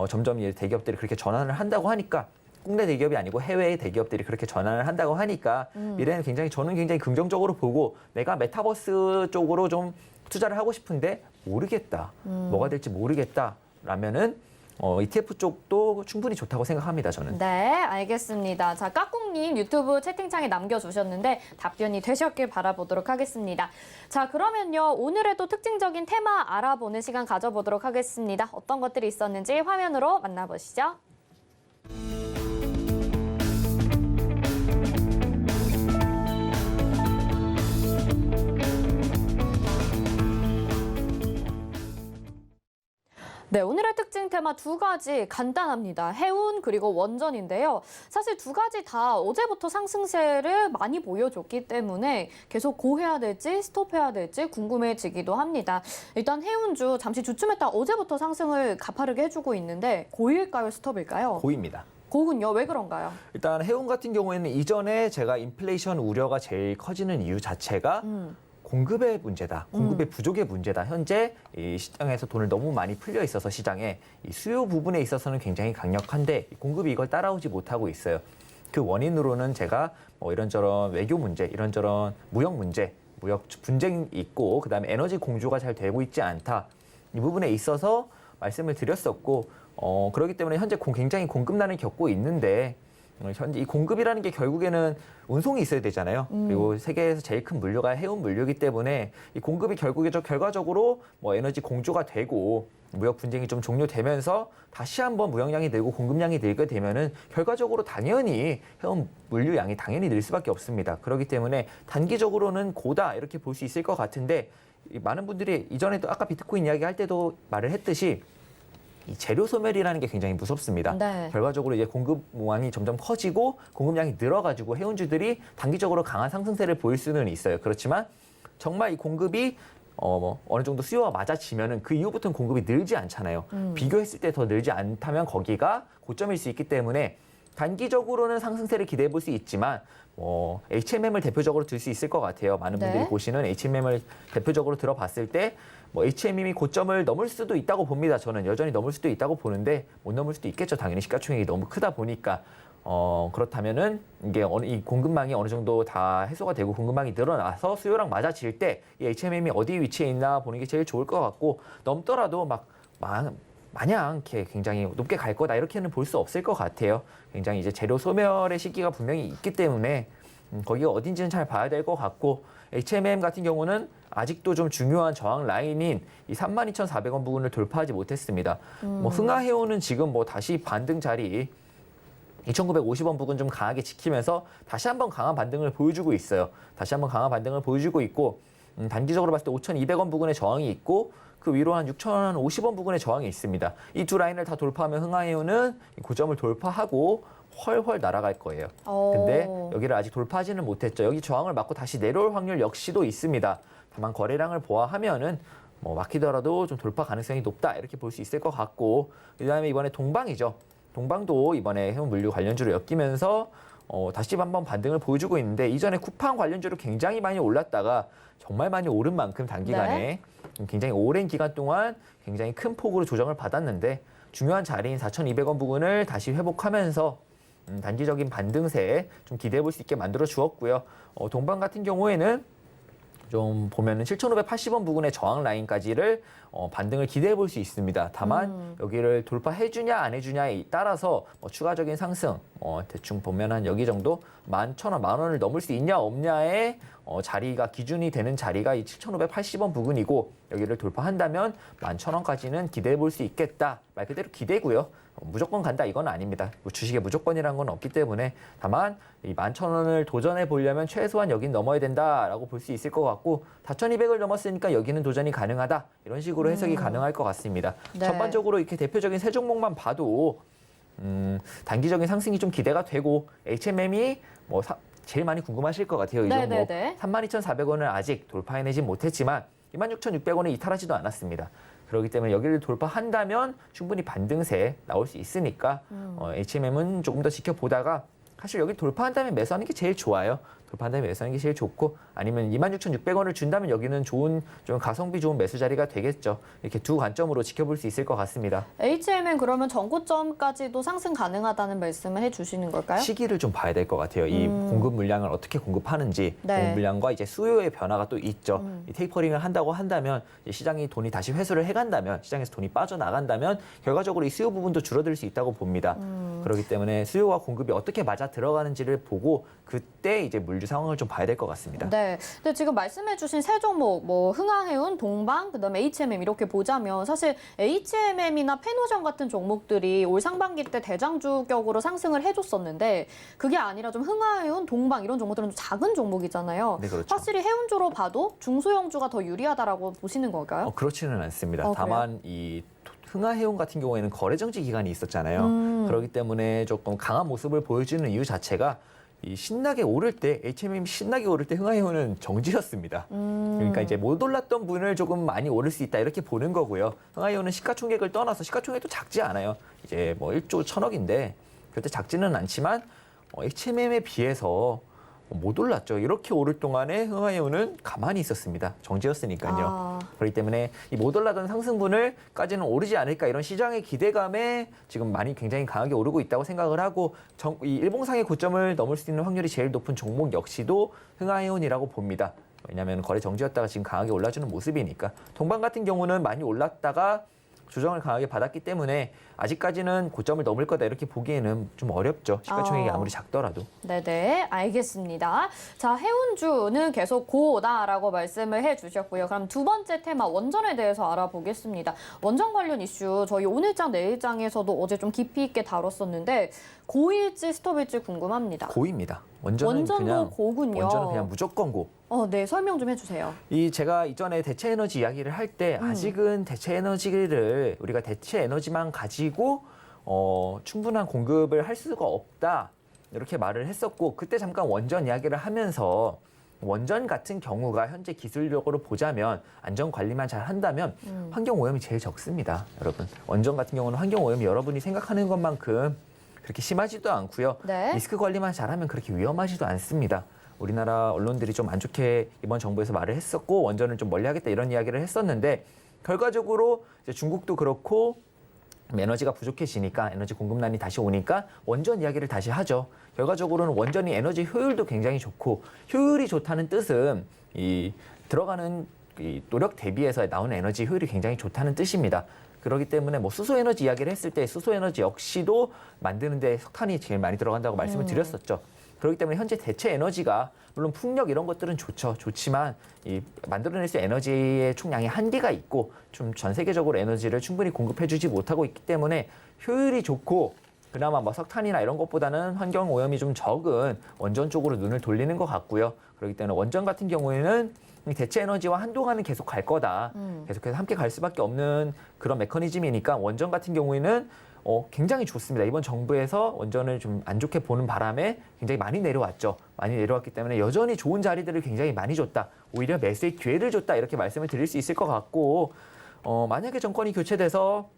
점점 대기업들이 그렇게 전환을 한다고 하니까 국내 대기업이 아니고 해외의 대기업들이 그렇게 전환을 한다고 하니까 미래는 저는 굉장히 긍정적으로 보고 내가 메타버스 쪽으로 좀 투자를 하고 싶은데 모르겠다. 뭐가 될지 모르겠다라면은 ETF 쪽도 충분히 좋다고 생각합니다, 저는. 네, 알겠습니다. 자, 까꿍님 유튜브 채팅창에 남겨주셨는데 답변이 되셨길 바라보도록 하겠습니다. 자, 그러면요. 오늘의 또 특징적인 테마 알아보는 시간 가져보도록 하겠습니다. 어떤 것들이 있었는지 화면으로 만나보시죠. 네, 오늘의 특징 테마 두 가지 간단합니다. 해운 그리고 원전인데요. 사실 두 가지 다 어제부터 상승세를 많이 보여줬기 때문에 계속 고해야 될지 스톱해야 될지 궁금해지기도 합니다. 일단 해운주 잠시 주춤했다 어제부터 상승을 가파르게 해주고 있는데 고일까요, 스톱일까요? 고입니다. 고군요. 왜 그런가요? 일단 해운 같은 경우에는 이전에 제가 인플레이션 우려가 제일 커지는 이유 자체가 공급의 문제다. 공급의 부족의 문제다. 현재 이 시장에서 돈을 너무 많이 풀려 있어서 시장에 이 수요 부분에 있어서는 굉장히 강력한데 공급이 이걸 따라오지 못하고 있어요. 그 원인으로는 제가 이런저런 외교 문제, 이런저런 무역 문제, 무역 분쟁이 있고 그다음에 에너지 공조가 잘 되고 있지 않다. 이 부분에 있어서 말씀을 드렸었고 그렇기 때문에 현재 굉장히 공급난을 겪고 있는데 현재 이 공급이라는 게 결국에는 운송이 있어야 되잖아요. 그리고 세계에서 제일 큰 물류가 해운 물류이기 때문에 이 공급이 결과적으로 에너지 공조가 되고 무역 분쟁이 좀 종료되면서 다시 한번 무역량이 늘고 공급량이 늘게 되면은 결과적으로 당연히 해운 물류량이 당연히 늘 수밖에 없습니다. 그렇기 때문에 단기적으로는 고다 이렇게 볼 수 있을 것 같은데 많은 분들이 이전에도 아까 비트코인 이야기할 때도 말을 했듯이 이 재료 소멸이라는 게 굉장히 무섭습니다. 네. 결과적으로 이제 공급 무항이 점점 커지고 공급량이 늘어가지고 해운주들이 단기적으로 강한 상승세를 보일 수는 있어요. 그렇지만 정말 이 공급이 어느 정도 수요가 맞아지면은 그 이후부터는 공급이 늘지 않잖아요. 비교했을 때 더 늘지 않다면 거기가 고점일 수 있기 때문에 단기적으로는 상승세를 기대해 볼 수 있지만 HMM을 대표적으로 들 수 있을 것 같아요. 많은 분들이 네. 보시는 HMM을 대표적으로 들어봤을 때 HMM이 고점을 넘을 수도 있다고 봅니다. 저는 여전히 넘을 수도 있다고 보는데 못 넘을 수도 있겠죠. 당연히 시가총액이 너무 크다 보니까. 그렇다면은 이게 이 공급망이 어느 정도 다 해소가 되고 공급망이 늘어나서 수요랑 맞아질 때 이 HMM이 어디 위치에 있나 보는 게 제일 좋을 것 같고, 넘더라도 마냥 이렇게 굉장히 높게 갈 거다 이렇게는 볼 수 없을 것 같아요. 굉장히 이제 재료 소멸의 시기가 분명히 있기 때문에 거기가 어딘지는 잘 봐야 될 것 같고, HMM 같은 경우는 아직도 좀 중요한 저항 라인인 이 32,400원 부분을 돌파하지 못했습니다. 흥하해온은 지금 다시 반등 자리 2,950원 부근 좀 강하게 지키면서 다시 한번 강한 반등을 보여주고 있어요. 다시 한번 강한 반등을 보여주고 있고, 단기적으로 봤을 때 5,200원 부근의 저항이 있고, 그 위로 한 6,050원 부근의 저항이 있습니다. 이 두 라인을 다 돌파하면 흥하해온은 고점을 돌파하고 훨훨 날아갈 거예요. 근데 여기를 아직 돌파하지는 못했죠. 여기 저항을 맞고 다시 내려올 확률 역시도 있습니다. 다만 거래량을 보아하면은 막히더라도 좀 돌파 가능성이 높다 이렇게 볼 수 있을 것 같고, 그다음에 이번에 동방이죠. 동방도 이번에 해운 물류 관련주로 엮이면서 다시 한번 반등을 보여주고 있는데, 이전에 쿠팡 관련주로 굉장히 많이 올랐다가 정말 많이 오른 만큼 단기간에 굉장히 오랜 기간 동안 굉장히 큰 폭으로 조정을 받았는데, 중요한 자리인 4,200원 부근을 다시 회복하면서 단기적인 반등세 좀 기대해 볼 수 있게 만들어 주었고요. 동방 같은 경우에는 좀 보면은 7,580원 부근의 저항 라인까지를 반등을 기대해 볼 수 있습니다. 다만 여기를 돌파해 주냐 안 해주냐에 따라서 추가적인 상승 대충 보면 한 여기 정도 11,000원, 10,000원을 넘을 수 있냐 없냐의 자리가 기준이 되는 자리가 이 7,580원 부근이고, 여기를 돌파한다면 11,000원까지는 기대해 볼 수 있겠다. 말 그대로 기대고요. 무조건 간다 이건 아닙니다. 주식에 무조건이라는 건 없기 때문에, 다만 이 11,000원을 도전해 보려면 최소한 여긴 넘어야 된다라고 볼 수 있을 것 같고, 4,200을 넘었으니까 여기는 도전이 가능하다 이런 식으로 해석이 가능할 것 같습니다. 네. 전반적으로 이렇게 대표적인 세 종목만 봐도 단기적인 상승이 좀 기대가 되고, HMM이 제일 많이 궁금하실 것 같아요. 이 종목 네네네. 32,400원을 아직 돌파해내진 못했지만 26,600원을 이탈하지도 않았습니다. 그렇기 때문에 여기를 돌파한다면 충분히 반등세 나올 수 있으니까 HMM은 조금 더 지켜보다가, 사실 여기 돌파한다면 매수하는 게 제일 좋아요. 돌파한다면 매수하는 게 제일 좋고, 아니면 26,600원을 준다면 여기는 좋은 좀 가성비 좋은 매수 자리가 되겠죠. 이렇게 두 관점으로 지켜볼 수 있을 것 같습니다. HM은 그러면 전고점까지도 상승 가능하다는 말씀을 해주시는 걸까요? 시기를 좀 봐야 될 것 같아요. 이 공급 물량을 어떻게 공급하는지, 네. 공급 물량과 이제 수요의 변화가 또 있죠. 이 테이퍼링을 한다고 한다면, 이제 시장이 돈이 다시 회수를 해간다면, 시장에서 돈이 빠져나간다면 결과적으로 이 수요 부분도 줄어들 수 있다고 봅니다. 그렇기 때문에 수요와 공급이 어떻게 맞아 들어가는지를 보고 그때 이제 물류 상황을 좀 봐야 될 것 같습니다. 네. 근데 지금 말씀해주신 세 종목, 흥하해운, 동방, 그다음에 HMM 이렇게 보자면 사실 HMM이나 페노션 같은 종목들이 올 상반기 때 대장주격으로 상승을 해줬었는데, 그게 아니라 좀 흥하해운, 동방 이런 종목들은 좀 작은 종목이잖아요. 네, 그렇죠. 확실히 해운주로 봐도 중소형주가 더 유리하다라고 보시는 걸까요? 그렇지는 않습니다. 그래요? 다만 이 흥하해운 같은 경우에는 거래 정지 기간이 있었잖아요. 그렇기 때문에 조금 강한 모습을 보여주는 이유 자체가, 이 신나게 오를 때, HMM이 신나게 오를 때 흥하해운은 정지였습니다. 그러니까 이제 못 올랐던 분을 조금 많이 오를 수 있다 이렇게 보는 거고요. 흥하해운은 시가총액을 떠나서 시가총액도 작지 않아요. 이제 1조 1,000억인데 그때 작지는 않지만 HMM에 비해서 못 올랐죠. 이렇게 오를 동안에 흥하해운은 가만히 있었습니다. 정지였으니까요. 그렇기 때문에 이 못 올라던 상승분을까지는 오르지 않을까, 이런 시장의 기대감에 지금 많이 굉장히 강하게 오르고 있다고 생각을 하고, 이 일봉상의 고점을 넘을 수 있는 확률이 제일 높은 종목 역시도 흥하해운이라고 봅니다. 왜냐하면 거래 정지였다가 지금 강하게 올라주는 모습이니까. 동방 같은 경우는 많이 올랐다가 조정을 강하게 받았기 때문에 아직까지는 고점을 넘을 거다 이렇게 보기에는 좀 어렵죠. 시가총액이 아무리 작더라도. 네네, 알겠습니다. 자, 해운주는 계속 고다라고 말씀을 해주셨고요. 그럼 두 번째 테마 원전에 대해서 알아보겠습니다. 원전 관련 이슈 저희 오늘장 내일장에서도 어제 좀 깊이 있게 다뤘었는데, 고일지 스톱일지 궁금합니다. 고입니다. 원전은 원전도 그냥 고군요. 원전은 그냥 무조건 고. 네, 설명 좀 해주세요. 제가 이전에 대체 에너지 이야기를 할 때 아직은 대체 에너지를 우리가 대체 에너지만 가지고 충분한 공급을 할 수가 없다 이렇게 말을 했었고, 그때 잠깐 원전 이야기를 하면서 원전 같은 경우가 현재 기술력으로 보자면 안전 관리만 잘 한다면 환경 오염이 제일 적습니다, 여러분. 원전 같은 경우는 환경 오염이 여러분이 생각하는 것만큼 그렇게 심하지도 않고요. 네. 리스크 관리만 잘하면 그렇게 위험하지도 않습니다. 우리나라 언론들이 좀 안 좋게 이번 정부에서 말을 했었고 원전을 좀 멀리하겠다 이런 이야기를 했었는데 결과적으로 이제 중국도 그렇고 에너지가 부족해지니까 에너지 공급난이 다시 오니까 원전 이야기를 다시 하죠. 결과적으로는 원전이 에너지 효율도 굉장히 좋고 효율이 좋다는 뜻은 이 들어가는 이 노력 대비해서 나오는 에너지 효율이 굉장히 좋다는 뜻입니다. 그렇기 때문에 뭐 수소 에너지 이야기를 했을 때 수소 에너지 역시도 만드는데 석탄이 제일 많이 들어간다고 말씀을 드렸었죠. 그렇기 때문에 현재 대체 에너지가 물론 풍력 이런 것들은 좋지만 이 만들어낼 수 있는 에너지의 총량이 한계가 있고 좀 전 세계적으로 에너지를 충분히 공급해주지 못하고 있기 때문에 효율이 좋고 그나마 뭐 석탄이나 이런 것보다는 환경 오염이 좀 적은 원전 쪽으로 눈을 돌리는 것 같고요. 그렇기 때문에 원전 같은 경우에는 대체 에너지와 한동안은 계속 갈 거다. 계속해서 함께 갈 수밖에 없는 그런 메커니즘이니까 원전 같은 경우에는 굉장히 좋습니다. 이번 정부에서 원전을 좀 안 좋게 보는 바람에 굉장히 많이 내려왔죠. 많이 내려왔기 때문에 여전히 좋은 자리들을 굉장히 많이 줬다. 오히려 매수의 기회를 줬다. 이렇게 말씀을 드릴 수 있을 것 같고 만약에 정권이 교체돼서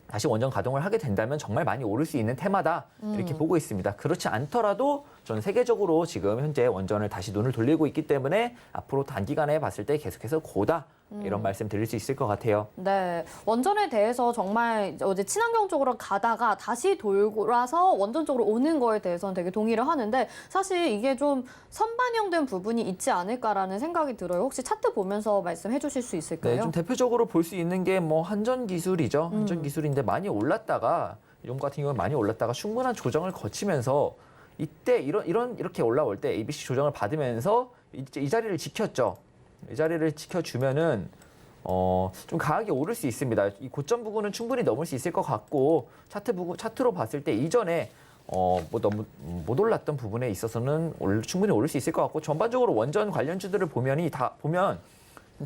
다시 원전 가동을 하게 된다면 정말 많이 오를 수 있는 테마다 이렇게 보고 있습니다. 그렇지 않더라도 전 세계적으로 지금 현재 원전을 다시 눈을 돌리고 있기 때문에 앞으로 단기간에 봤을 때 계속해서 고다 이런 말씀 드릴 수 있을 것 같아요. 네, 원전에 대해서 정말 어제 친환경 쪽으로 가다가 다시 돌아서 원전 쪽으로 오는 거에 대해서는 되게 동의를 하는데 사실 이게 좀 선반영된 부분이 있지 않을까라는 생각이 들어요. 혹시 차트 보면서 말씀해 주실 수 있을까요? 네, 좀 대표적으로 볼 수 있는 게 뭐 한전 기술이죠. 한전 기술인데 많이 올랐다가 이런 것 같은 경우는 많이 올랐다가 충분한 조정을 거치면서 이때 이렇게 올라올 때 ABC 조정을 받으면서 이 자리를 지켰죠. 이 자리를 지켜주면은 좀 강하게 오를 수 있습니다. 이 고점 부분은 충분히 넘을 수 있을 것 같고 차트로 봤을 때 이전에 뭐 너무 못 올랐던 부분에 있어서는 충분히 오를 수 있을 것 같고 전반적으로 원전 관련주들을 보면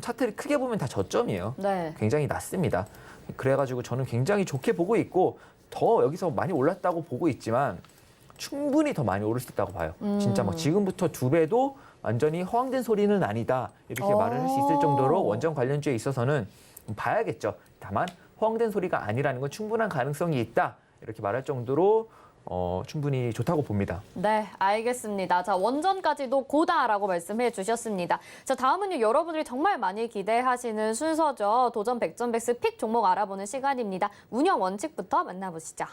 차트를 크게 보면 다 저점이에요. 네. 굉장히 낮습니다. 그래가지고 저는 굉장히 좋게 보고 있고 더 여기서 많이 올랐다고 보고 있지만 충분히 더 많이 오를 수 있다고 봐요. 진짜 뭐 지금부터 2배도 완전히 허황된 소리는 아니다. 이렇게 말을 할 수 있을 정도로 원전 관련주에 있어서는 봐야겠죠. 다만 허황된 소리가 아니라는 건 충분한 가능성이 있다. 이렇게 말할 정도로 충분히 좋다고 봅니다. 네, 알겠습니다. 자, 원전까지도 고다라고 말씀해 주셨습니다. 자, 다음은요, 여러분들이 정말 많이 기대하시는 순서죠. 도전 백전백승 픽 종목 알아보는 시간입니다. 운영 원칙부터 만나보시죠.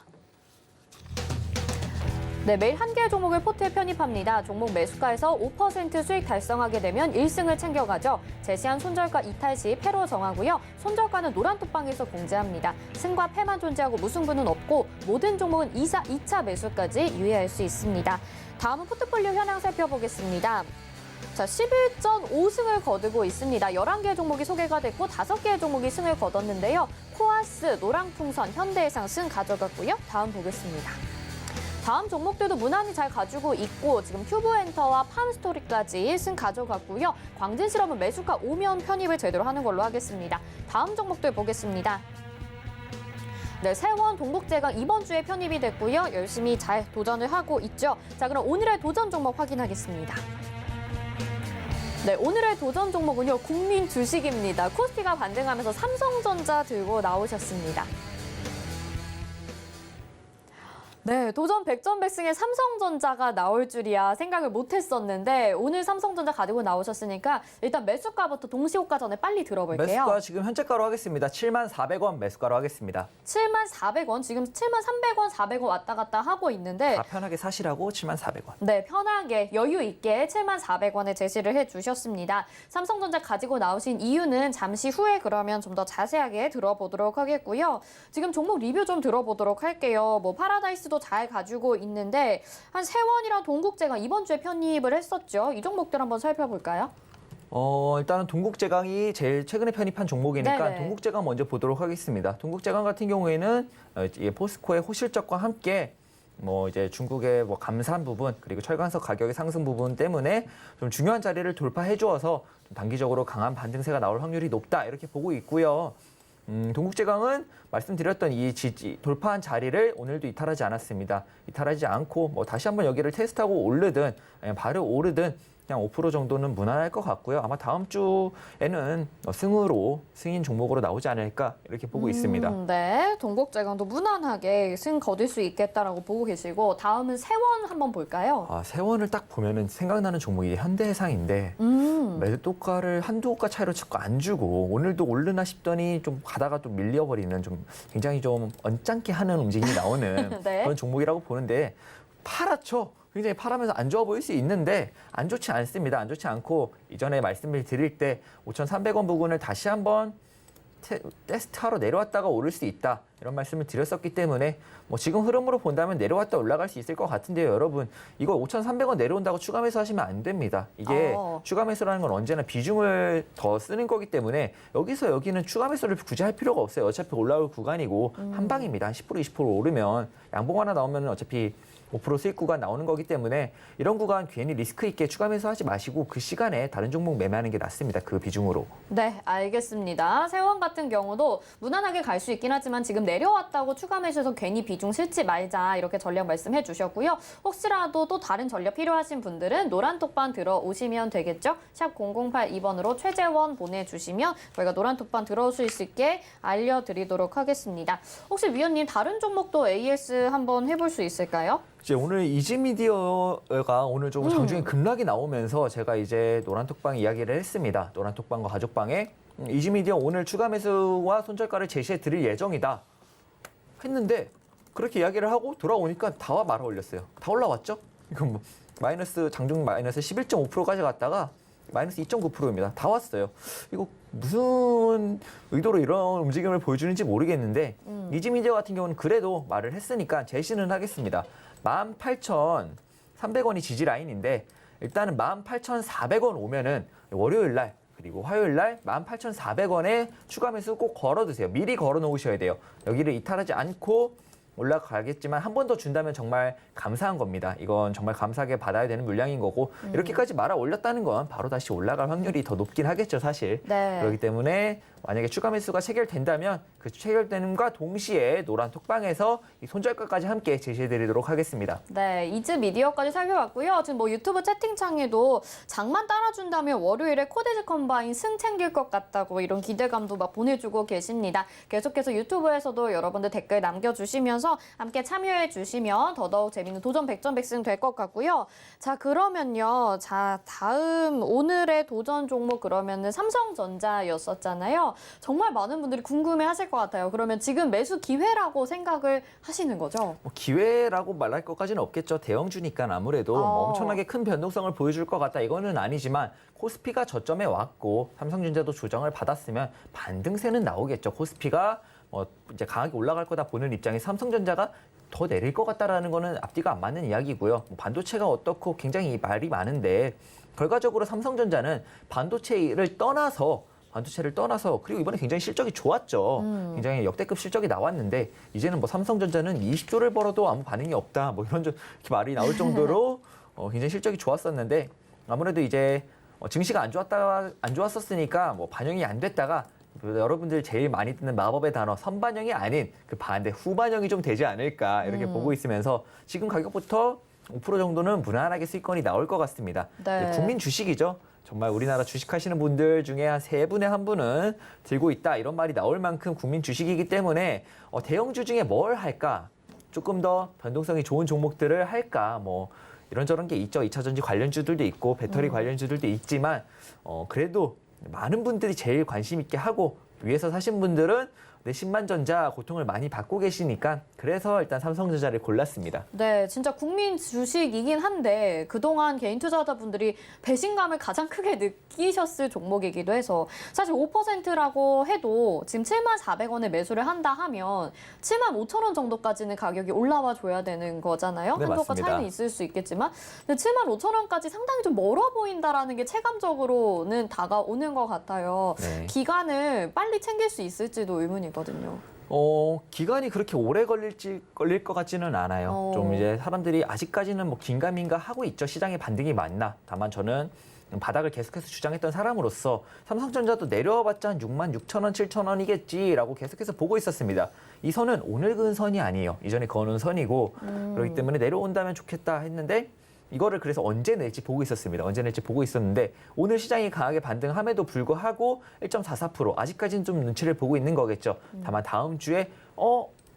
네, 매일 한 개의 종목을 포트에 편입합니다. 종목 매수가에서 5% 수익 달성하게 되면 1승을 챙겨가죠. 제시한 손절가 이탈 시 패로 정하고요. 손절가는 노란 톡방에서 공지합니다. 승과 패만 존재하고 무승부는 없고 모든 종목은 2차 매수까지 유의할 수 있습니다. 다음은 포트폴리오 현황 살펴보겠습니다. 자, 11.5승을 거두고 있습니다. 11개의 종목이 소개가 됐고 5개의 종목이 승을 거뒀는데요. 코아스, 노랑풍선, 현대해상 승 가져갔고요. 다음 보겠습니다. 다음 종목들도 무난히 잘 가지고 있고 지금 큐브엔터와 팜스토리까지 승 가져갔고요. 광진실업은 매수가 오면 편입을 제대로 하는 걸로 하겠습니다. 다음 종목들 보겠습니다. 네, 세원, 동국제강 이번 주에 편입이 됐고요. 열심히 잘 도전을 하고 있죠. 자, 그럼 오늘의 도전 종목 확인하겠습니다. 네, 오늘의 도전 종목은요. 국민 주식입니다. 코스피가 반등하면서 삼성전자 들고 나오셨습니다. 네, 도전 백전백승에 삼성전자가 나올 줄이야 생각을 못했었는데 오늘 삼성전자 가지고 나오셨으니까 일단 매수가부터 동시호가 전에 빨리 들어볼게요. 매수가 지금 현재가로 하겠습니다. 74,000원 매수가로 하겠습니다. 74,000원, 지금 73,000원, 400원 왔다 갔다 하고 있는데 다 편하게 사시라고 74,000원. 네, 편하게 여유 있게 74,000원에 제시를 해주셨습니다. 삼성전자 가지고 나오신 이유는 잠시 후에 그러면 좀 더 자세하게 들어보도록 하겠고요. 지금 종목 리뷰 좀 들어보도록 할게요. 뭐 파라다이스도 잘 가지고 있는데 한 세원이랑 동국제강 이번 주에 편입을 했었죠. 이 종목들 한번 살펴볼까요? 일단은 동국제강이 제일 최근에 편입한 종목이니까 네네. 동국제강 먼저 보도록 하겠습니다. 동국제강 같은 경우에는 포스코의 호실적과 함께 뭐 이제 중국의 뭐 감산 부분 그리고 철강석 가격의 상승 부분 때문에 좀 중요한 자리를 돌파해 주어서 단기적으로 강한 반등세가 나올 확률이 높다 이렇게 보고 있고요. 동국제강은 말씀드렸던 이 돌파한 자리를 오늘도 이탈하지 않았습니다. 이탈하지 않고 뭐 다시 한번 여기를 테스트하고 오르든 아니면 바로 오르든 그냥 5% 정도는 무난할 것 같고요. 아마 다음 주에는 승인 종목으로 나오지 않을까 이렇게 보고 있습니다. 네, 동국제강도 무난하게 승 거둘 수 있겠다라고 보고 계시고 다음은 세원 한번 볼까요? 세원을 딱 보면은 생각나는 종목이 현대해상인데 매도가를 한두 호가 차이로 자꾸 안 주고 오늘도 오르나 싶더니 좀 가다가 또 밀려버리는 좀 굉장히 좀 언짢게 하는 움직임이 나오는 네. 그런 종목이라고 보는데 파랗죠. 굉장히 파라면서 안 좋아 보일 수 있는데 안 좋지 않습니다. 안 좋지 않고 이전에 말씀을 드릴 때 5,300원 부근을 다시 한번 테스트하러 내려왔다가 오를 수 있다. 이런 말씀을 드렸었기 때문에 뭐 지금 흐름으로 본다면 내려왔다 올라갈 수 있을 것 같은데요. 여러분 이거 5,300원 내려온다고 추가 매수하시면 안 됩니다. 이게 추가 매수라는 건 언제나 비중을 더 쓰는 거기 때문에 여기서 여기는 추가 매수를 굳이 할 필요가 없어요. 어차피 올라올 구간이고 한 방입니다. 한 10% 20% 오르면 양봉 하나 나오면 어차피 5% 수익 구간 나오는 거기 때문에 이런 구간 괜히 리스크 있게 추가 매수하지 마시고 그 시간에 다른 종목 매매하는 게 낫습니다. 그 비중으로. 네, 알겠습니다. 세원 같은 경우도 무난하게 갈 수 있긴 하지만 지금 내려왔다고 추가 매수해서 괜히 비중 실지 말자 이렇게 전략 말씀해 주셨고요. 혹시라도 또 다른 전략 필요하신 분들은 노란 톡방 들어오시면 되겠죠. 샵 0082번으로 최재원 보내주시면 저희가 노란 톡방 들어오실 수 있게 알려드리도록 하겠습니다. 혹시 위원님 다른 종목도 AS 한번 해볼 수 있을까요? 이제 오늘 이지미디어가 오늘 조금 장중에 급락이 나오면서 제가 이제 노란톡방 이야기를 했습니다. 노란톡방과 가족방에 이지미디어 오늘 추가 매수와 손절가를 제시해 드릴 예정이다 했는데 그렇게 이야기를 하고 돌아오니까 다와 말아 올렸어요. 다 올라왔죠? 이건 뭐 장중 마이너스 11.5%까지 갔다가 마이너스 2.9%입니다. 다 왔어요. 이거 무슨 의도로 이런 움직임을 보여주는지 모르겠는데 이지미디어 같은 경우는 그래도 말을 했으니까 제시는 하겠습니다. 18,300원이 지지 라인인데 일단은 18,400원 오면은 월요일 날 그리고 화요일 날 18,400원에 추가 매수 꼭 걸어두세요. 미리 걸어 놓으셔야 돼요. 여기를 이탈하지 않고 올라가겠지만 한 번 더 준다면 정말 감사한 겁니다. 이건 정말 감사하게 받아야 되는 물량인 거고 이렇게까지 말아 올렸다는 건 바로 다시 올라갈 확률이 더 높긴 하겠죠, 사실. 네. 그렇기 때문에 만약에 추가 매수가 체결된다면 그 체결되는과 동시에 노란 톡방에서 이 손절가까지 함께 제시해드리도록 하겠습니다. 네, 이즈미디어까지 살펴봤고요. 지금 뭐 유튜브 채팅창에도 장만 따라준다면 월요일에 코디즈 컴바인 승 챙길 것 같다고 이런 기대감도 막 보내주고 계십니다. 계속해서 유튜브에서도 여러분들 댓글 남겨주시면서 함께 참여해 주시면 더더욱 재밌는 도전 백전백승 될 것 같고요. 자, 그러면요. 자, 다음 오늘의 도전 종목 그러면은 삼성전자였었잖아요. 정말 많은 분들이 궁금해하실 것 같아요. 그러면 지금 매수 기회라고 생각을 하시는 거죠? 뭐 기회라고 말할 것까지는 없겠죠. 대형주니까 아무래도 뭐 엄청나게 큰 변동성을 보여줄 것 같다. 이거는 아니지만 코스피가 저점에 왔고 삼성전자도 조정을 받았으면 반등세는 나오겠죠. 코스피가 이제 강하게 올라갈 거다 보는 입장에 삼성전자가 더 내릴 것 같다라는 거는 앞뒤가 안 맞는 이야기고요. 반도체가 어떻고 굉장히 말이 많은데 결과적으로 삼성전자는 반도체를 떠나서 그리고 이번에 굉장히 실적이 좋았죠. 굉장히 역대급 실적이 나왔는데 이제는 뭐 삼성전자는 20조를 벌어도 아무 반응이 없다. 뭐 이런 이렇게 말이 나올 정도로 굉장히 실적이 좋았었는데 아무래도 이제 증시가 안 좋았었으니까 뭐 반영이 안 됐다가 여러분들 제일 많이 듣는 마법의 단어 선반영이 아닌 그 반대 후반영이 좀 되지 않을까 이렇게 보고 있으면서 지금 가격부터 5% 정도는 무난하게 수익권이 나올 것 같습니다. 네. 국민 주식이죠. 정말 우리나라 주식하시는 분들 중에 한 3분에 1분은 들고 있다 이런 말이 나올 만큼 국민 주식이기 때문에 대형주 중에 뭘 할까? 조금 더 변동성이 좋은 종목들을 할까? 뭐 이런저런 게 있죠. 2차전지 관련주들도 있고 배터리 관련주들도 있지만 그래도 많은 분들이 제일 관심 있게 하고 위에서 사신 분들은 내 10만전자 고통을 많이 받고 계시니까 그래서 일단 삼성전자를 골랐습니다. 네, 진짜 국민 주식이긴 한데 그동안 개인 투자자분들이 배신감을 가장 크게 느끼셨을 종목이기도 해서 사실 5%라고 해도 지금 7,400원에 매수를 한다 하면 75,000원 정도까지는 가격이 올라와 줘야 되는 거잖아요. 네, 한도가 맞습니다. 차이는 있을 수 있겠지만 근데 75,000원까지 상당히 좀 멀어 보인다라는 게 체감적으로는 다가오는 것 같아요. 네. 기간을 빨리 챙길 수 있을지도 의문이거든요. 기간이 그렇게 오래 걸릴 것 같지는 않아요. 좀 이제 사람들이 아직까지는 뭐 긴가민가 하고 있죠. 시장의 반등이 맞나. 다만 저는 바닥을 계속해서 주장했던 사람으로서 삼성전자도 내려와봤자 한 66,000원, 7,000원이겠지라고 계속해서 보고 있었습니다. 이 선은 오늘 그은 선이 아니에요. 이전에 그어놓은 선이고 그렇기 때문에 내려온다면 좋겠다 했는데 이거를 그래서 언제 낼지 보고 있었습니다. 언제 낼지 보고 있었는데 오늘 시장이 강하게 반등함에도 불구하고 1.44% 아직까지는 좀 눈치를 보고 있는 거겠죠. 다만 다음 주에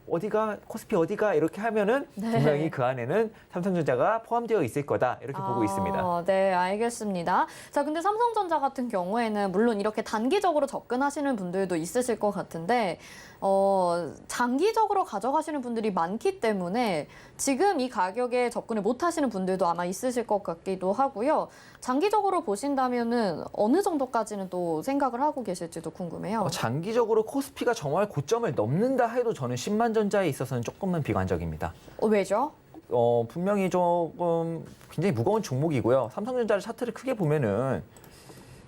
어디가 코스피 어디가 이렇게 하면은 네. 분명히 그 안에는 삼성전자가 포함되어 있을 거다 이렇게 보고 있습니다. 네, 알겠습니다. 자, 근데 삼성전자 같은 경우에는 물론 이렇게 단기적으로 접근하시는 분들도 있으실 것 같은데 장기적으로 가져가시는 분들이 많기 때문에 지금 이 가격에 접근을 못 하시는 분들도 아마 있으실 것 같기도 하고요. 장기적으로 보신다면은 어느 정도까지는 또 생각을 하고 계실지도 궁금해요. 장기적으로 코스피가 정말 고점을 넘는다 해도 저는 10만 전자에 있어서는 조금은 비관적입니다. 왜죠? 분명히 조금 굉장히 무거운 종목이고요. 삼성전자를 차트를 크게 보면은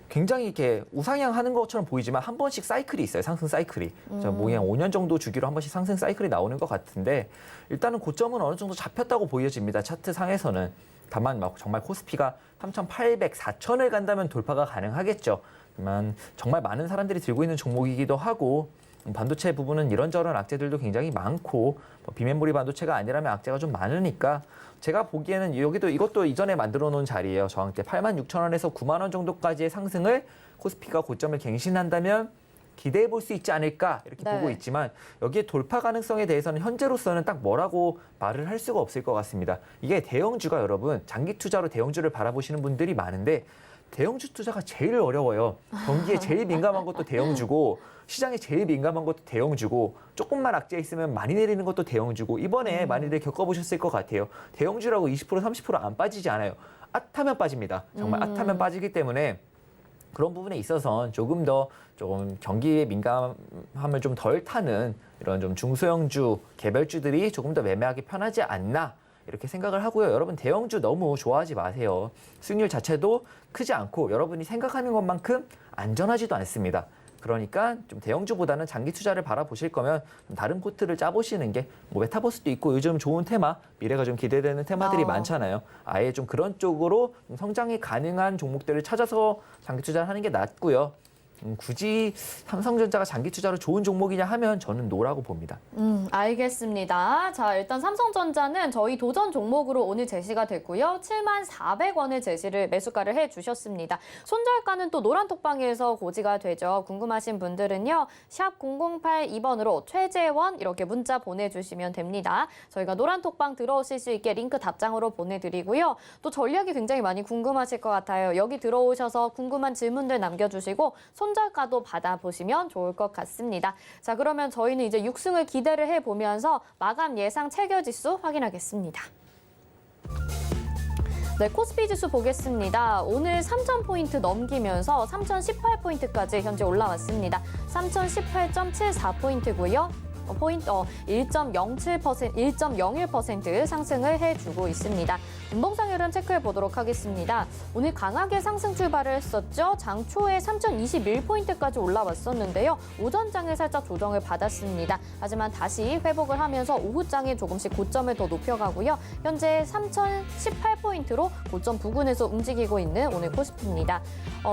굉장히 이렇게 우상향하는 것처럼 보이지만 한 번씩 사이클이 있어요. 상승 사이클이. 뭐한 5년 정도 주기로 한 번씩 상승 사이클이 나오는 것 같은데 일단은 고점은 어느 정도 잡혔다고 보여집니다. 차트 상에서는. 다만 막 정말 코스피가 3,800, 4,000을 간다면 돌파가 가능하겠죠. 하지만 정말 많은 사람들이 들고 있는 종목이기도 하고 반도체 부분은 이런저런 악재들도 굉장히 많고 비메모리 반도체가 아니라면 악재가 좀 많으니까 제가 보기에는 이것도 이전에 만들어 놓은 자리예요. 저항대 86,000원에서 9만 원 정도까지의 상승을 코스피가 고점을 갱신한다면 기대해 볼 수 있지 않을까 이렇게 네. 보고 있지만 여기에 돌파 가능성에 대해서는 현재로서는 딱 뭐라고 말을 할 수가 없을 것 같습니다. 이게 대형주가 여러분 장기 투자로 대형주를 바라보시는 분들이 많은데 대형주 투자가 제일 어려워요. 경기에 제일 민감한 것도 대형주고 시장에 제일 민감한 것도 대형주고 조금만 악재 있으면 많이 내리는 것도 대형주고 이번에 많이들 겪어보셨을 것 같아요. 대형주라고 20% 30% 안 빠지지 않아요. 앗하면 빠집니다. 정말 앗하면 빠지기 때문에 그런 부분에 있어서는 조금 경기에 민감함을 좀 덜 타는 이런 좀 중소형주, 개별주들이 조금 더 매매하기 편하지 않나 이렇게 생각을 하고요. 여러분 대형주 너무 좋아하지 마세요. 수익률 자체도 크지 않고 여러분이 생각하는 것만큼 안전하지도 않습니다. 그러니까 좀 대형주보다는 장기 투자를 바라보실 거면 좀 다른 포트를 짜보시는 게 메타버스도 있고 요즘 좋은 테마, 미래가 좀 기대되는 테마들이 많잖아요. 아예 좀 그런 쪽으로 좀 성장이 가능한 종목들을 찾아서 장기 투자를 하는 게 낫고요. 굳이 삼성전자가 장기 투자로 좋은 종목이냐 하면 저는 노라고 봅니다. 알겠습니다. 자, 일단 삼성전자는 저희 도전 종목으로 오늘 제시가 됐고요. 74,400원을 제시를 매수가를 해주셨습니다. 손절가는 또 노란톡방에서 고지가 되죠. 궁금하신 분들은요. 샵 0082번으로 최재원 이렇게 문자 보내주시면 됩니다. 저희가 노란톡방 들어오실 수 있게 링크 답장으로 보내드리고요. 또 전략이 굉장히 많이 궁금하실 것 같아요. 여기 들어오셔서 궁금한 질문들 남겨주시고 손절가도 받아보시면 좋을 것 같습니다. 자, 그러면 저희는 이제 6승을 기대를 해보면서 마감 예상 체결지수 확인하겠습니다. 네, 코스피 지수 보겠습니다. 오늘 3,000포인트 넘기면서 3,018포인트까지 현재 올라왔습니다. 3,018.74포인트고요. 1.01% 상승을 해주고 있습니다. 분봉상 흐름 체크해 보도록 하겠습니다. 오늘 강하게 상승 출발을 했었죠. 장 초에 3,021포인트까지 올라왔었는데요. 오전장에 살짝 조정을 받았습니다. 하지만 다시 회복을 하면서 오후장에 조금씩 고점을 더 높여가고요. 현재 3,018포인트로 고점 부근에서 움직이고 있는 오늘 코스피입니다.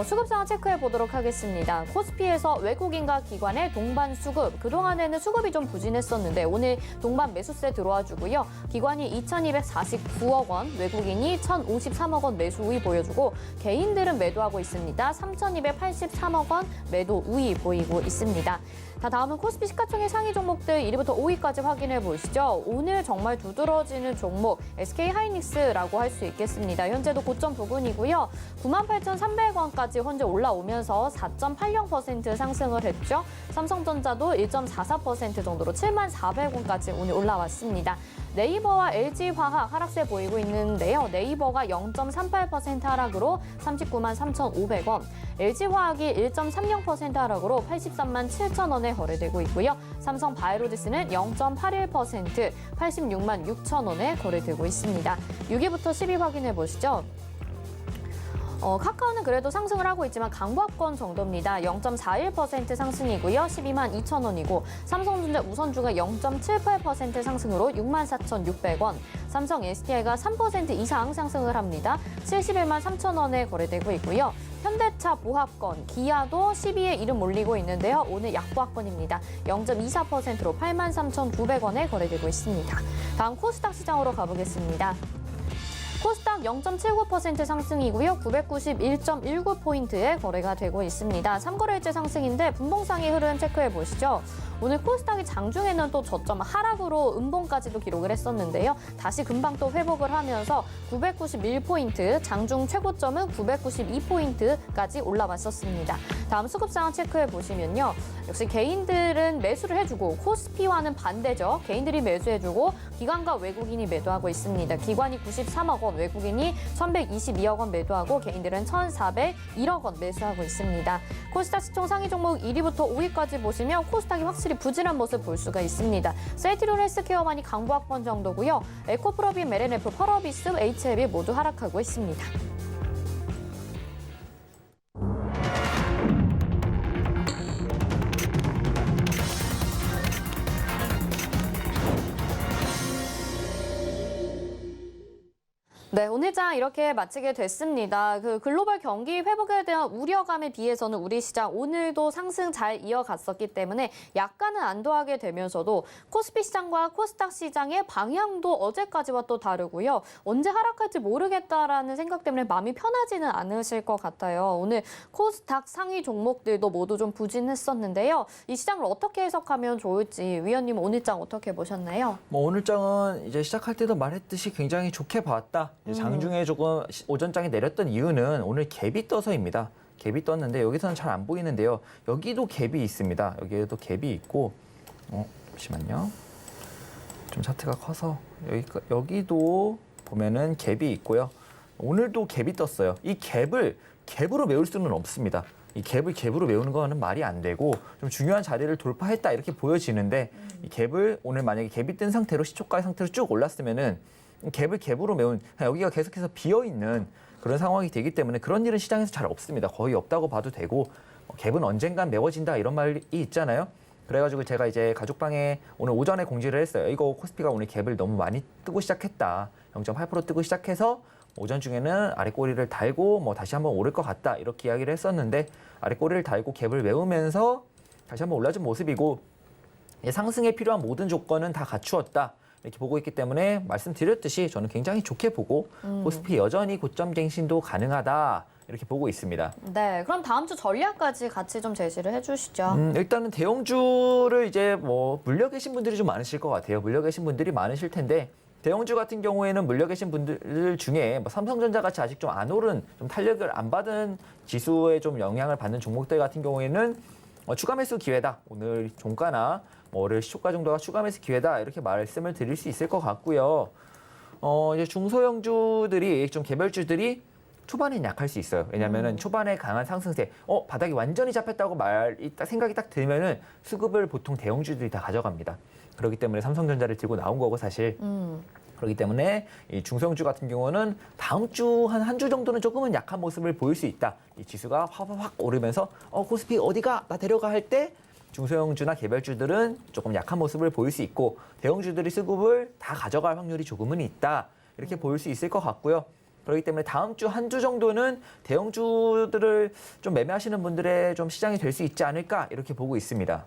수급 상황 체크해 보도록 하겠습니다. 코스피에서 외국인과 기관의 동반 수급, 그동안에는 수급이 좀 부진했었는데 오늘 동반 매수세 들어와 주고요. 기관이 2,249억 원, 외국인이 1,053억 원 매수 우위 보여주고 개인들은 매도하고 있습니다. 3,283억 원 매도 우위 보이고 있습니다. 자, 다음은 코스피 시가총액 상위 종목들 1위부터 5위까지 확인해 보시죠. 오늘 정말 두드러지는 종목 SK하이닉스라고 할 수 있겠습니다. 현재도 고점 부근이고요. 98,300원까지 현재 올라오면서 4.80% 상승을 했죠. 삼성전자도 1.44% 정도로 74,400원까지 오늘 올라왔습니다. 네이버와 LG화학 하락세 보이고 있는데요. 네이버가 0.38% 하락으로 393,500원, LG화학이 1.30% 하락으로 837,000원에 거래되고 있고요. 삼성바이오로직스는 0.81%, 866,600원에 거래되고 있습니다. 6위부터 10위 확인해 보시죠. 카카오는 그래도 상승을 하고 있지만 강보합권 정도입니다. 0.41% 상승이고요. 122,200원이고 삼성전자 우선주가 0.78% 상승으로 64,600원. 삼성 SDI가 3% 이상 상승을 합니다. 713,000원에 거래되고 있고요. 현대차 보합권, 기아도 12위에 이름 올리고 있는데요. 오늘 약보합권입니다. 0.24%로 83,900원에 거래되고 있습니다. 다음 코스닥 시장으로 가보겠습니다. 코스닥 코스닥 0.79% 상승이고요. 991.19포인트에 거래가 되고 있습니다. 3거래일째 상승인데 분봉상의 흐름 체크해 보시죠. 오늘 코스닥이 장중에는 또 저점 하락으로 음봉까지도 기록을 했었는데요. 다시 금방 또 회복을 하면서 991포인트, 장중 최고점은 992포인트까지 올라왔었습니다. 다음 수급 상황 체크해 보시면요. 역시 개인들은 매수를 해주고 코스피와는 반대죠. 개인들이 매수해주고 기관과 외국인이 매도하고 있습니다. 기관이 93억 원, 외국인이 1,122억 원 매도하고 개인들은 1,401억 원 매수하고 있습니다. 코스닥 시총 상위 종목 1위부터 5위까지 보시면 코스닥이 확실히 부진한 모습 볼 수가 있습니다. 셀트리온 헬스케어만이 강보학번 정도고요. 에코프로빈, 메르네프, 펄어비스, HLB 모두 하락하고 있습니다. 네, 오늘 장 이렇게 마치게 됐습니다. 그 글로벌 경기 회복에 대한 우려감에 비해서는 우리 시장 오늘도 상승 잘 이어갔었기 때문에 약간은 안도하게 되면서도 코스피 시장과 코스닥 시장의 방향도 어제까지와 또 다르고요. 언제 하락할지 모르겠다라는 생각 때문에 마음이 편하지는 않으실 것 같아요. 오늘 코스닥 상위 종목들도 모두 좀 부진했었는데요. 이 시장을 어떻게 해석하면 좋을지 위원님 오늘 장 어떻게 보셨나요? 오늘 장은 이제 시작할 때도 말했듯이 굉장히 좋게 봤다. 장중에 조금 오전장에 내렸던 이유는 오늘 갭이 떠서입니다. 갭이 떴는데 여기서는 잘 안 보이는데요. 여기도 갭이 있습니다. 여기에도 갭이 있고, 잠시만요. 좀 차트가 커서 여기도 보면은 갭이 있고요. 오늘도 갭이 떴어요. 이 갭으로 메울 수는 없습니다. 이 갭을 갭으로 메우는 거는 말이 안 되고 좀 중요한 자리를 돌파했다 이렇게 보여지는데 이 갭을 오늘 만약에 갭이 뜬 상태로 시초가 상태로 쭉 올랐으면은 갭을 갭으로 메운 여기가 계속해서 비어있는 그런 상황이 되기 때문에 그런 일은 시장에서 잘 없습니다. 거의 없다고 봐도 되고 갭은 언젠간 메워진다 이런 말이 있잖아요. 그래가지고 제가 이제 가족방에 오늘 오전에 공지를 했어요. 이거 코스피가 오늘 갭을 너무 많이 뜨고 시작했다. 0.8% 뜨고 시작해서 오전 중에는 아래 꼬리를 달고 뭐 다시 한번 오를 것 같다 이렇게 이야기를 했었는데 아래 꼬리를 달고 갭을 메우면서 다시 한번 올라준 모습이고 상승에 필요한 모든 조건은 다 갖추었다. 이렇게 보고 있기 때문에 말씀드렸듯이 저는 굉장히 좋게 보고 코스피 여전히 고점 갱신도 가능하다 이렇게 보고 있습니다. 네, 그럼 다음 주 전략까지 같이 좀 제시를 해주시죠. 일단은 대형주를 이제 뭐 물려 계신 분들이 좀 많으실 것 같아요. 물려 계신 분들이 많으실 텐데 대형주 같은 경우에는 물려 계신 분들 중에 뭐 삼성전자 같이 아직 좀 안 오른 좀 탄력을 안 받은 지수에 좀 영향을 받는 종목들 같은 경우에는 추가 매수 기회다. 오늘 종가나 월요일 시초가 정도가 추가 매수 기회다 이렇게 말씀을 드릴 수 있을 것 같고요. 이제 중소형주들이 좀 개별주들이 초반엔 약할 수 있어요. 왜냐하면은 초반에 강한 상승세, 바닥이 완전히 잡혔다고 생각이 딱 들면은 수급을 보통 대형주들이 다 가져갑니다. 그렇기 때문에 삼성전자를 들고 나온 거고 사실. 그렇기 때문에 이 중소형주 같은 경우는 다음 주 한 주 정도는 조금은 약한 모습을 보일 수 있다. 이 지수가 확 오르면서 코스피 어디가 나 데려가 할 때 중소형주나 개별주들은 조금 약한 모습을 보일 수 있고 대형주들이 수급을 다 가져갈 확률이 조금은 있다. 이렇게 보일 수 있을 것 같고요. 그렇기 때문에 다음 주 한 주 정도는 대형주들을 좀 매매하시는 분들의 좀 시장이 될 수 있지 않을까 이렇게 보고 있습니다.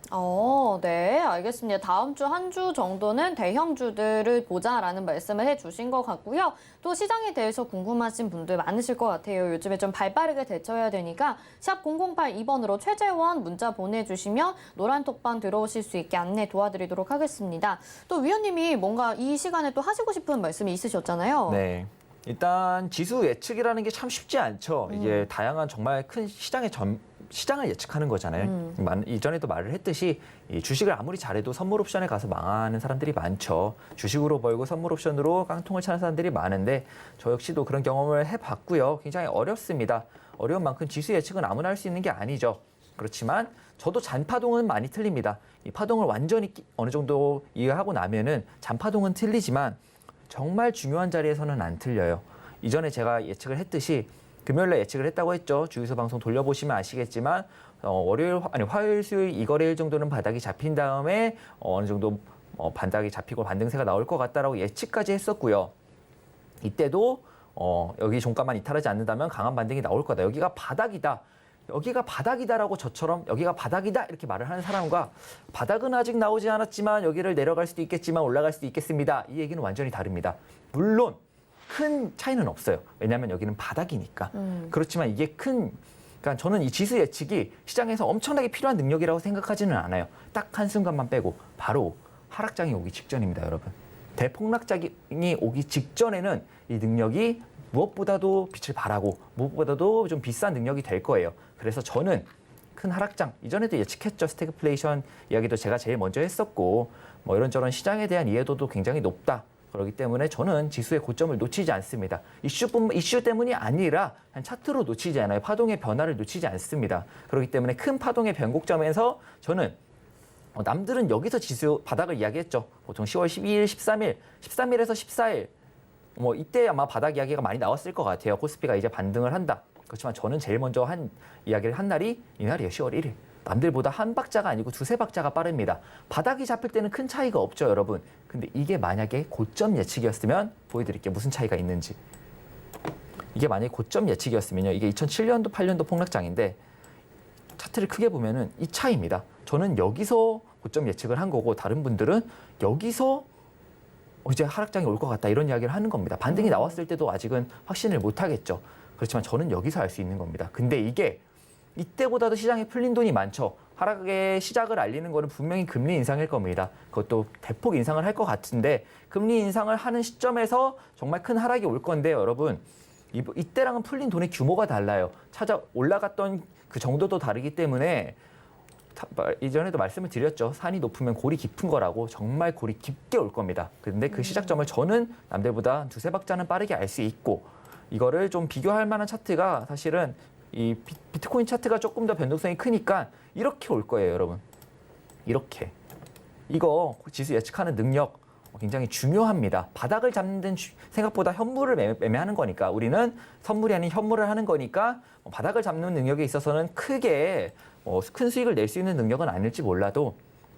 네, 알겠습니다. 다음 주 한 주 정도는 대형주들을 보자라는 말씀을 해주신 것 같고요. 또 시장에 대해서 궁금하신 분들 많으실 것 같아요. 요즘에 좀 발빠르게 대처해야 되니까 샵 0082번으로 최재원 문자 보내주시면 노란톡방 들어오실 수 있게 안내 도와드리도록 하겠습니다. 또 위원님이 뭔가 이 시간에 또 하시고 싶은 말씀이 있으셨잖아요. 네. 일단 지수 예측이라는 게 참 쉽지 않죠. 이게 다양한 정말 큰 시장을 예측하는 거잖아요. 이전에도 말을 했듯이 이 주식을 아무리 잘해도 선물 옵션에 가서 망하는 사람들이 많죠. 주식으로 벌고 선물 옵션으로 깡통을 차는 사람들이 많은데 저 역시도 그런 경험을 해봤고요. 굉장히 어렵습니다. 어려운 만큼 지수 예측은 아무나 할 수 있는 게 아니죠. 그렇지만 저도 잔파동은 많이 틀립니다. 이 파동을 완전히 어느 정도 이해하고 나면은 잔파동은 틀리지만 정말 중요한 자리에서는 안 틀려요. 이전에 제가 예측을 했듯이 금요일날 예측을 했다고 했죠. 주유소 방송 돌려보시면 아시겠지만 화요일, 수요일 이 거래일 정도는 바닥이 잡힌 다음에 어느 정도 반닥이 잡히고 반등세가 나올 것 같다라고 예측까지 했었고요. 이때도 여기 종가만 이탈하지 않는다면 강한 반등이 나올 거다. 여기가 바닥이다. 여기가 바닥이다라고 저처럼 여기가 바닥이다 이렇게 말을 하는 사람과 바닥은 아직 나오지 않았지만 여기를 내려갈 수도 있겠지만 올라갈 수도 있겠습니다. 이 얘기는 완전히 다릅니다. 물론 큰 차이는 없어요. 왜냐하면 여기는 바닥이니까. 그렇지만 이게 그러니까 저는 이 지수 예측이 시장에서 엄청나게 필요한 능력이라고 생각하지는 않아요. 딱 한순간만 빼고 바로 하락장이 오기 직전입니다, 여러분. 대폭락장이 오기 직전에는 이 능력이 무엇보다도 빛을 발하고 무엇보다도 좀 비싼 능력이 될 거예요. 그래서 저는 큰 하락장, 이전에도 예측했죠. 스태그플레이션 이야기도 제가 제일 먼저 했었고 뭐 이런저런 시장에 대한 이해도도 굉장히 높다. 그렇기 때문에 저는 지수의 고점을 놓치지 않습니다. 이슈 때문이 아니라 차트로 놓치지 않아요. 파동의 변화를 놓치지 않습니다. 그렇기 때문에 큰 파동의 변곡점에서 저는 남들은 여기서 지수 바닥을 이야기했죠. 보통 10월 12일, 13일, 13일에서 14일 뭐 이때 아마 바닥 이야기가 많이 나왔을 것 같아요. 코스피가 이제 반등을 한다. 그렇지만 저는 제일 먼저 한 이야기를 한 날이 이날이에요. 10월 1일. 남들보다 한 박자가 아니고 두세 박자가 빠릅니다. 바닥이 잡힐 때는 큰 차이가 없죠, 여러분. 근데 이게 만약에 고점 예측이었으면 보여드릴게요. 무슨 차이가 있는지. 이게 만약에 고점 예측이었으면요. 이게 2007년도, 8년도 폭락장인데 차트를 크게 보면은 이 차이입니다. 저는 여기서 고점 예측을 한 거고 다른 분들은 여기서 이제 하락장이 올 것 같다 이런 이야기를 하는 겁니다. 반등이 나왔을 때도 아직은 확신을 못 하겠죠. 그렇지만 저는 여기서 알 수 있는 겁니다. 근데 이게 이때보다도 시장에 풀린 돈이 많죠. 하락의 시작을 알리는 거는 분명히 금리 인상일 겁니다. 그것도 대폭 인상을 할 것 같은데 금리 인상을 하는 시점에서 정말 큰 하락이 올 건데요, 여러분. 이때랑은 풀린 돈의 규모가 달라요. 올라갔던 그 정도도 다르기 때문에 이전에도 말씀을 드렸죠. 산이 높으면 골이 깊은 거라고. 정말 골이 깊게 올 겁니다. 그런데 그 시작점을 저는 남들보다 두세 박자는 빠르게 알 수 있고 이거를 좀 비교할 만한 차트가 사실은 이 비트코인 차트가 조금 더 변동성이 크니까 이렇게 올 거예요, 여러분. 이렇게. 이거 지수 예측하는 능력 굉장히 중요합니다. 바닥을 잡는 데는 생각보다 현물을 매매하는 거니까 우리는 선물이 아닌 현물을 하는 거니까 바닥을 잡는 능력에 있어서는 크게 큰 수익을 낼 수 있는 능력은 아닐지 몰라도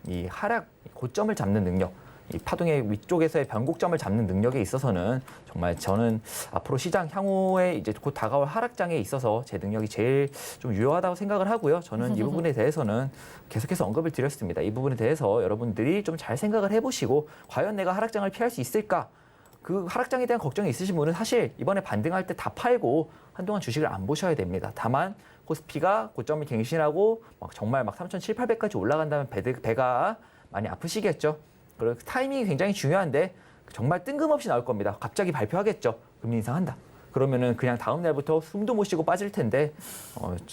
이 하락 고점을 잡는 능력, 이 파동의 위쪽에서의 변곡점을 잡는 능력에 있어서는 정말 저는 앞으로 시장 향후에 이제 곧 다가올 하락장에 있어서 제 능력이 제일 좀 유효하다고 생각을 하고요. 저는 이 부분에 대해서는 계속해서 언급을 드렸습니다. 이 부분에 대해서 여러분들이 좀 잘 생각을 해보시고 과연 내가 하락장을 피할 수 있을까? 그 하락장에 대한 걱정이 있으신 분은 사실 이번에 반등할 때 다 팔고 한동안 주식을 안 보셔야 됩니다. 다만 코스피가 고점을 갱신하고 정말 3,700~800까지 올라간다면 배가 많이 아프시겠죠. 그리고 타이밍이 굉장히 중요한데 정말 뜬금없이 나올 겁니다. 갑자기 발표하겠죠. 금리 인상한다. 그러면은 그냥 다음 날부터 숨도 못 쉬고 빠질 텐데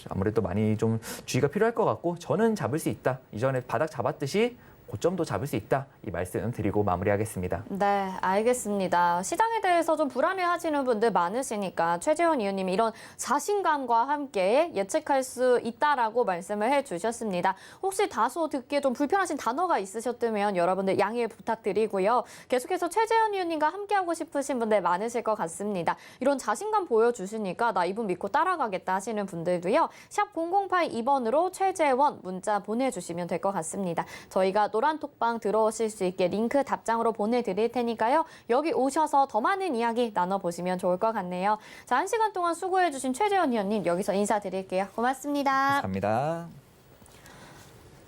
아무래도 많이 좀 주의가 필요할 것 같고 저는 잡을 수 있다. 이전에 바닥 잡았듯이 고점도 잡을 수 있다. 이 말씀 드리고 마무리하겠습니다. 네, 알겠습니다. 시장에 대해서 좀 불안해하시는 분들 많으시니까 최재원 의원님이 이런 자신감과 함께 예측할 수 있다라고 말씀을 해주셨습니다. 혹시 다소 듣기에 좀 불편하신 단어가 있으셨다면 여러분들 양해 부탁드리고요. 계속해서 최재원 의원님과 함께하고 싶으신 분들 많으실 것 같습니다. 이런 자신감 보여주시니까 나 이분 믿고 따라가겠다 하시는 분들도요. 샵 0082번으로 최재원 문자 보내주시면 될 것 같습니다. 저희가 노란 톡방 들어오실 수 있게 링크 답장으로 보내드릴 테니까요. 여기 오셔서 더 많은 이야기 나눠보시면 좋을 것 같네요. 자, 1시간 동안 수고해주신 최재원 의원님 여기서 인사드릴게요. 고맙습니다. 감사합니다.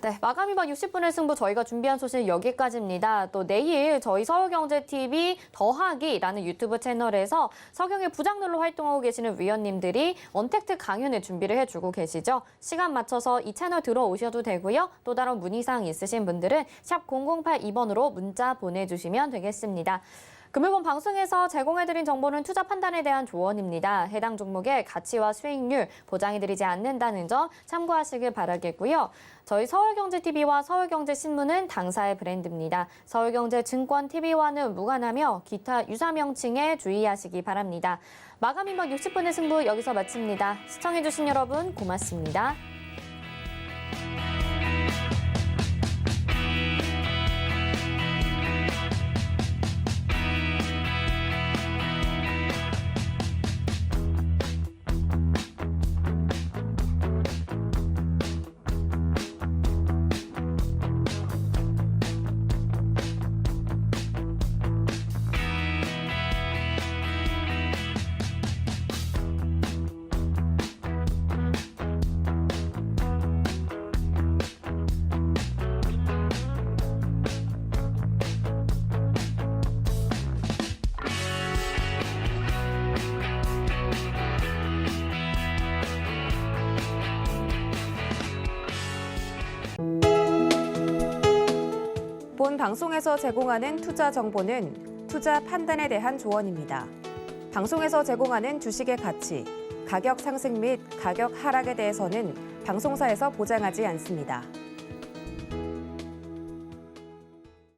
네, 마감이방 60분의 승부 저희가 준비한 소식 여기까지입니다. 또 내일 저희 서울경제TV 더하기라는 유튜브 채널에서 서경의 부장들로 활동하고 계시는 위원님들이 언택트 강연을 준비를 해주고 계시죠. 시간 맞춰서 이 채널 들어오셔도 되고요. 또 다른 문의사항 있으신 분들은 샵 0082번으로 문자 보내주시면 되겠습니다. 금요일 방송에서 제공해드린 정보는 투자 판단에 대한 조언입니다. 해당 종목의 가치와 수익률 보장해드리지 않는다는 점 참고하시길 바라겠고요. 저희 서울경제TV와 서울경제신문은 당사의 브랜드입니다. 서울경제증권TV와는 무관하며 기타 유사 명칭에 주의하시기 바랍니다. 마감이막 60분의 승부 여기서 마칩니다. 시청해주신 여러분 고맙습니다. 본 방송에서 제공하는 투자 정보는 투자 판단에 대한 조언입니다. 방송에서 제공하는 주식의 가치, 가격 상승 및 가격 하락에 대해서는 방송사에서 보장하지 않습니다.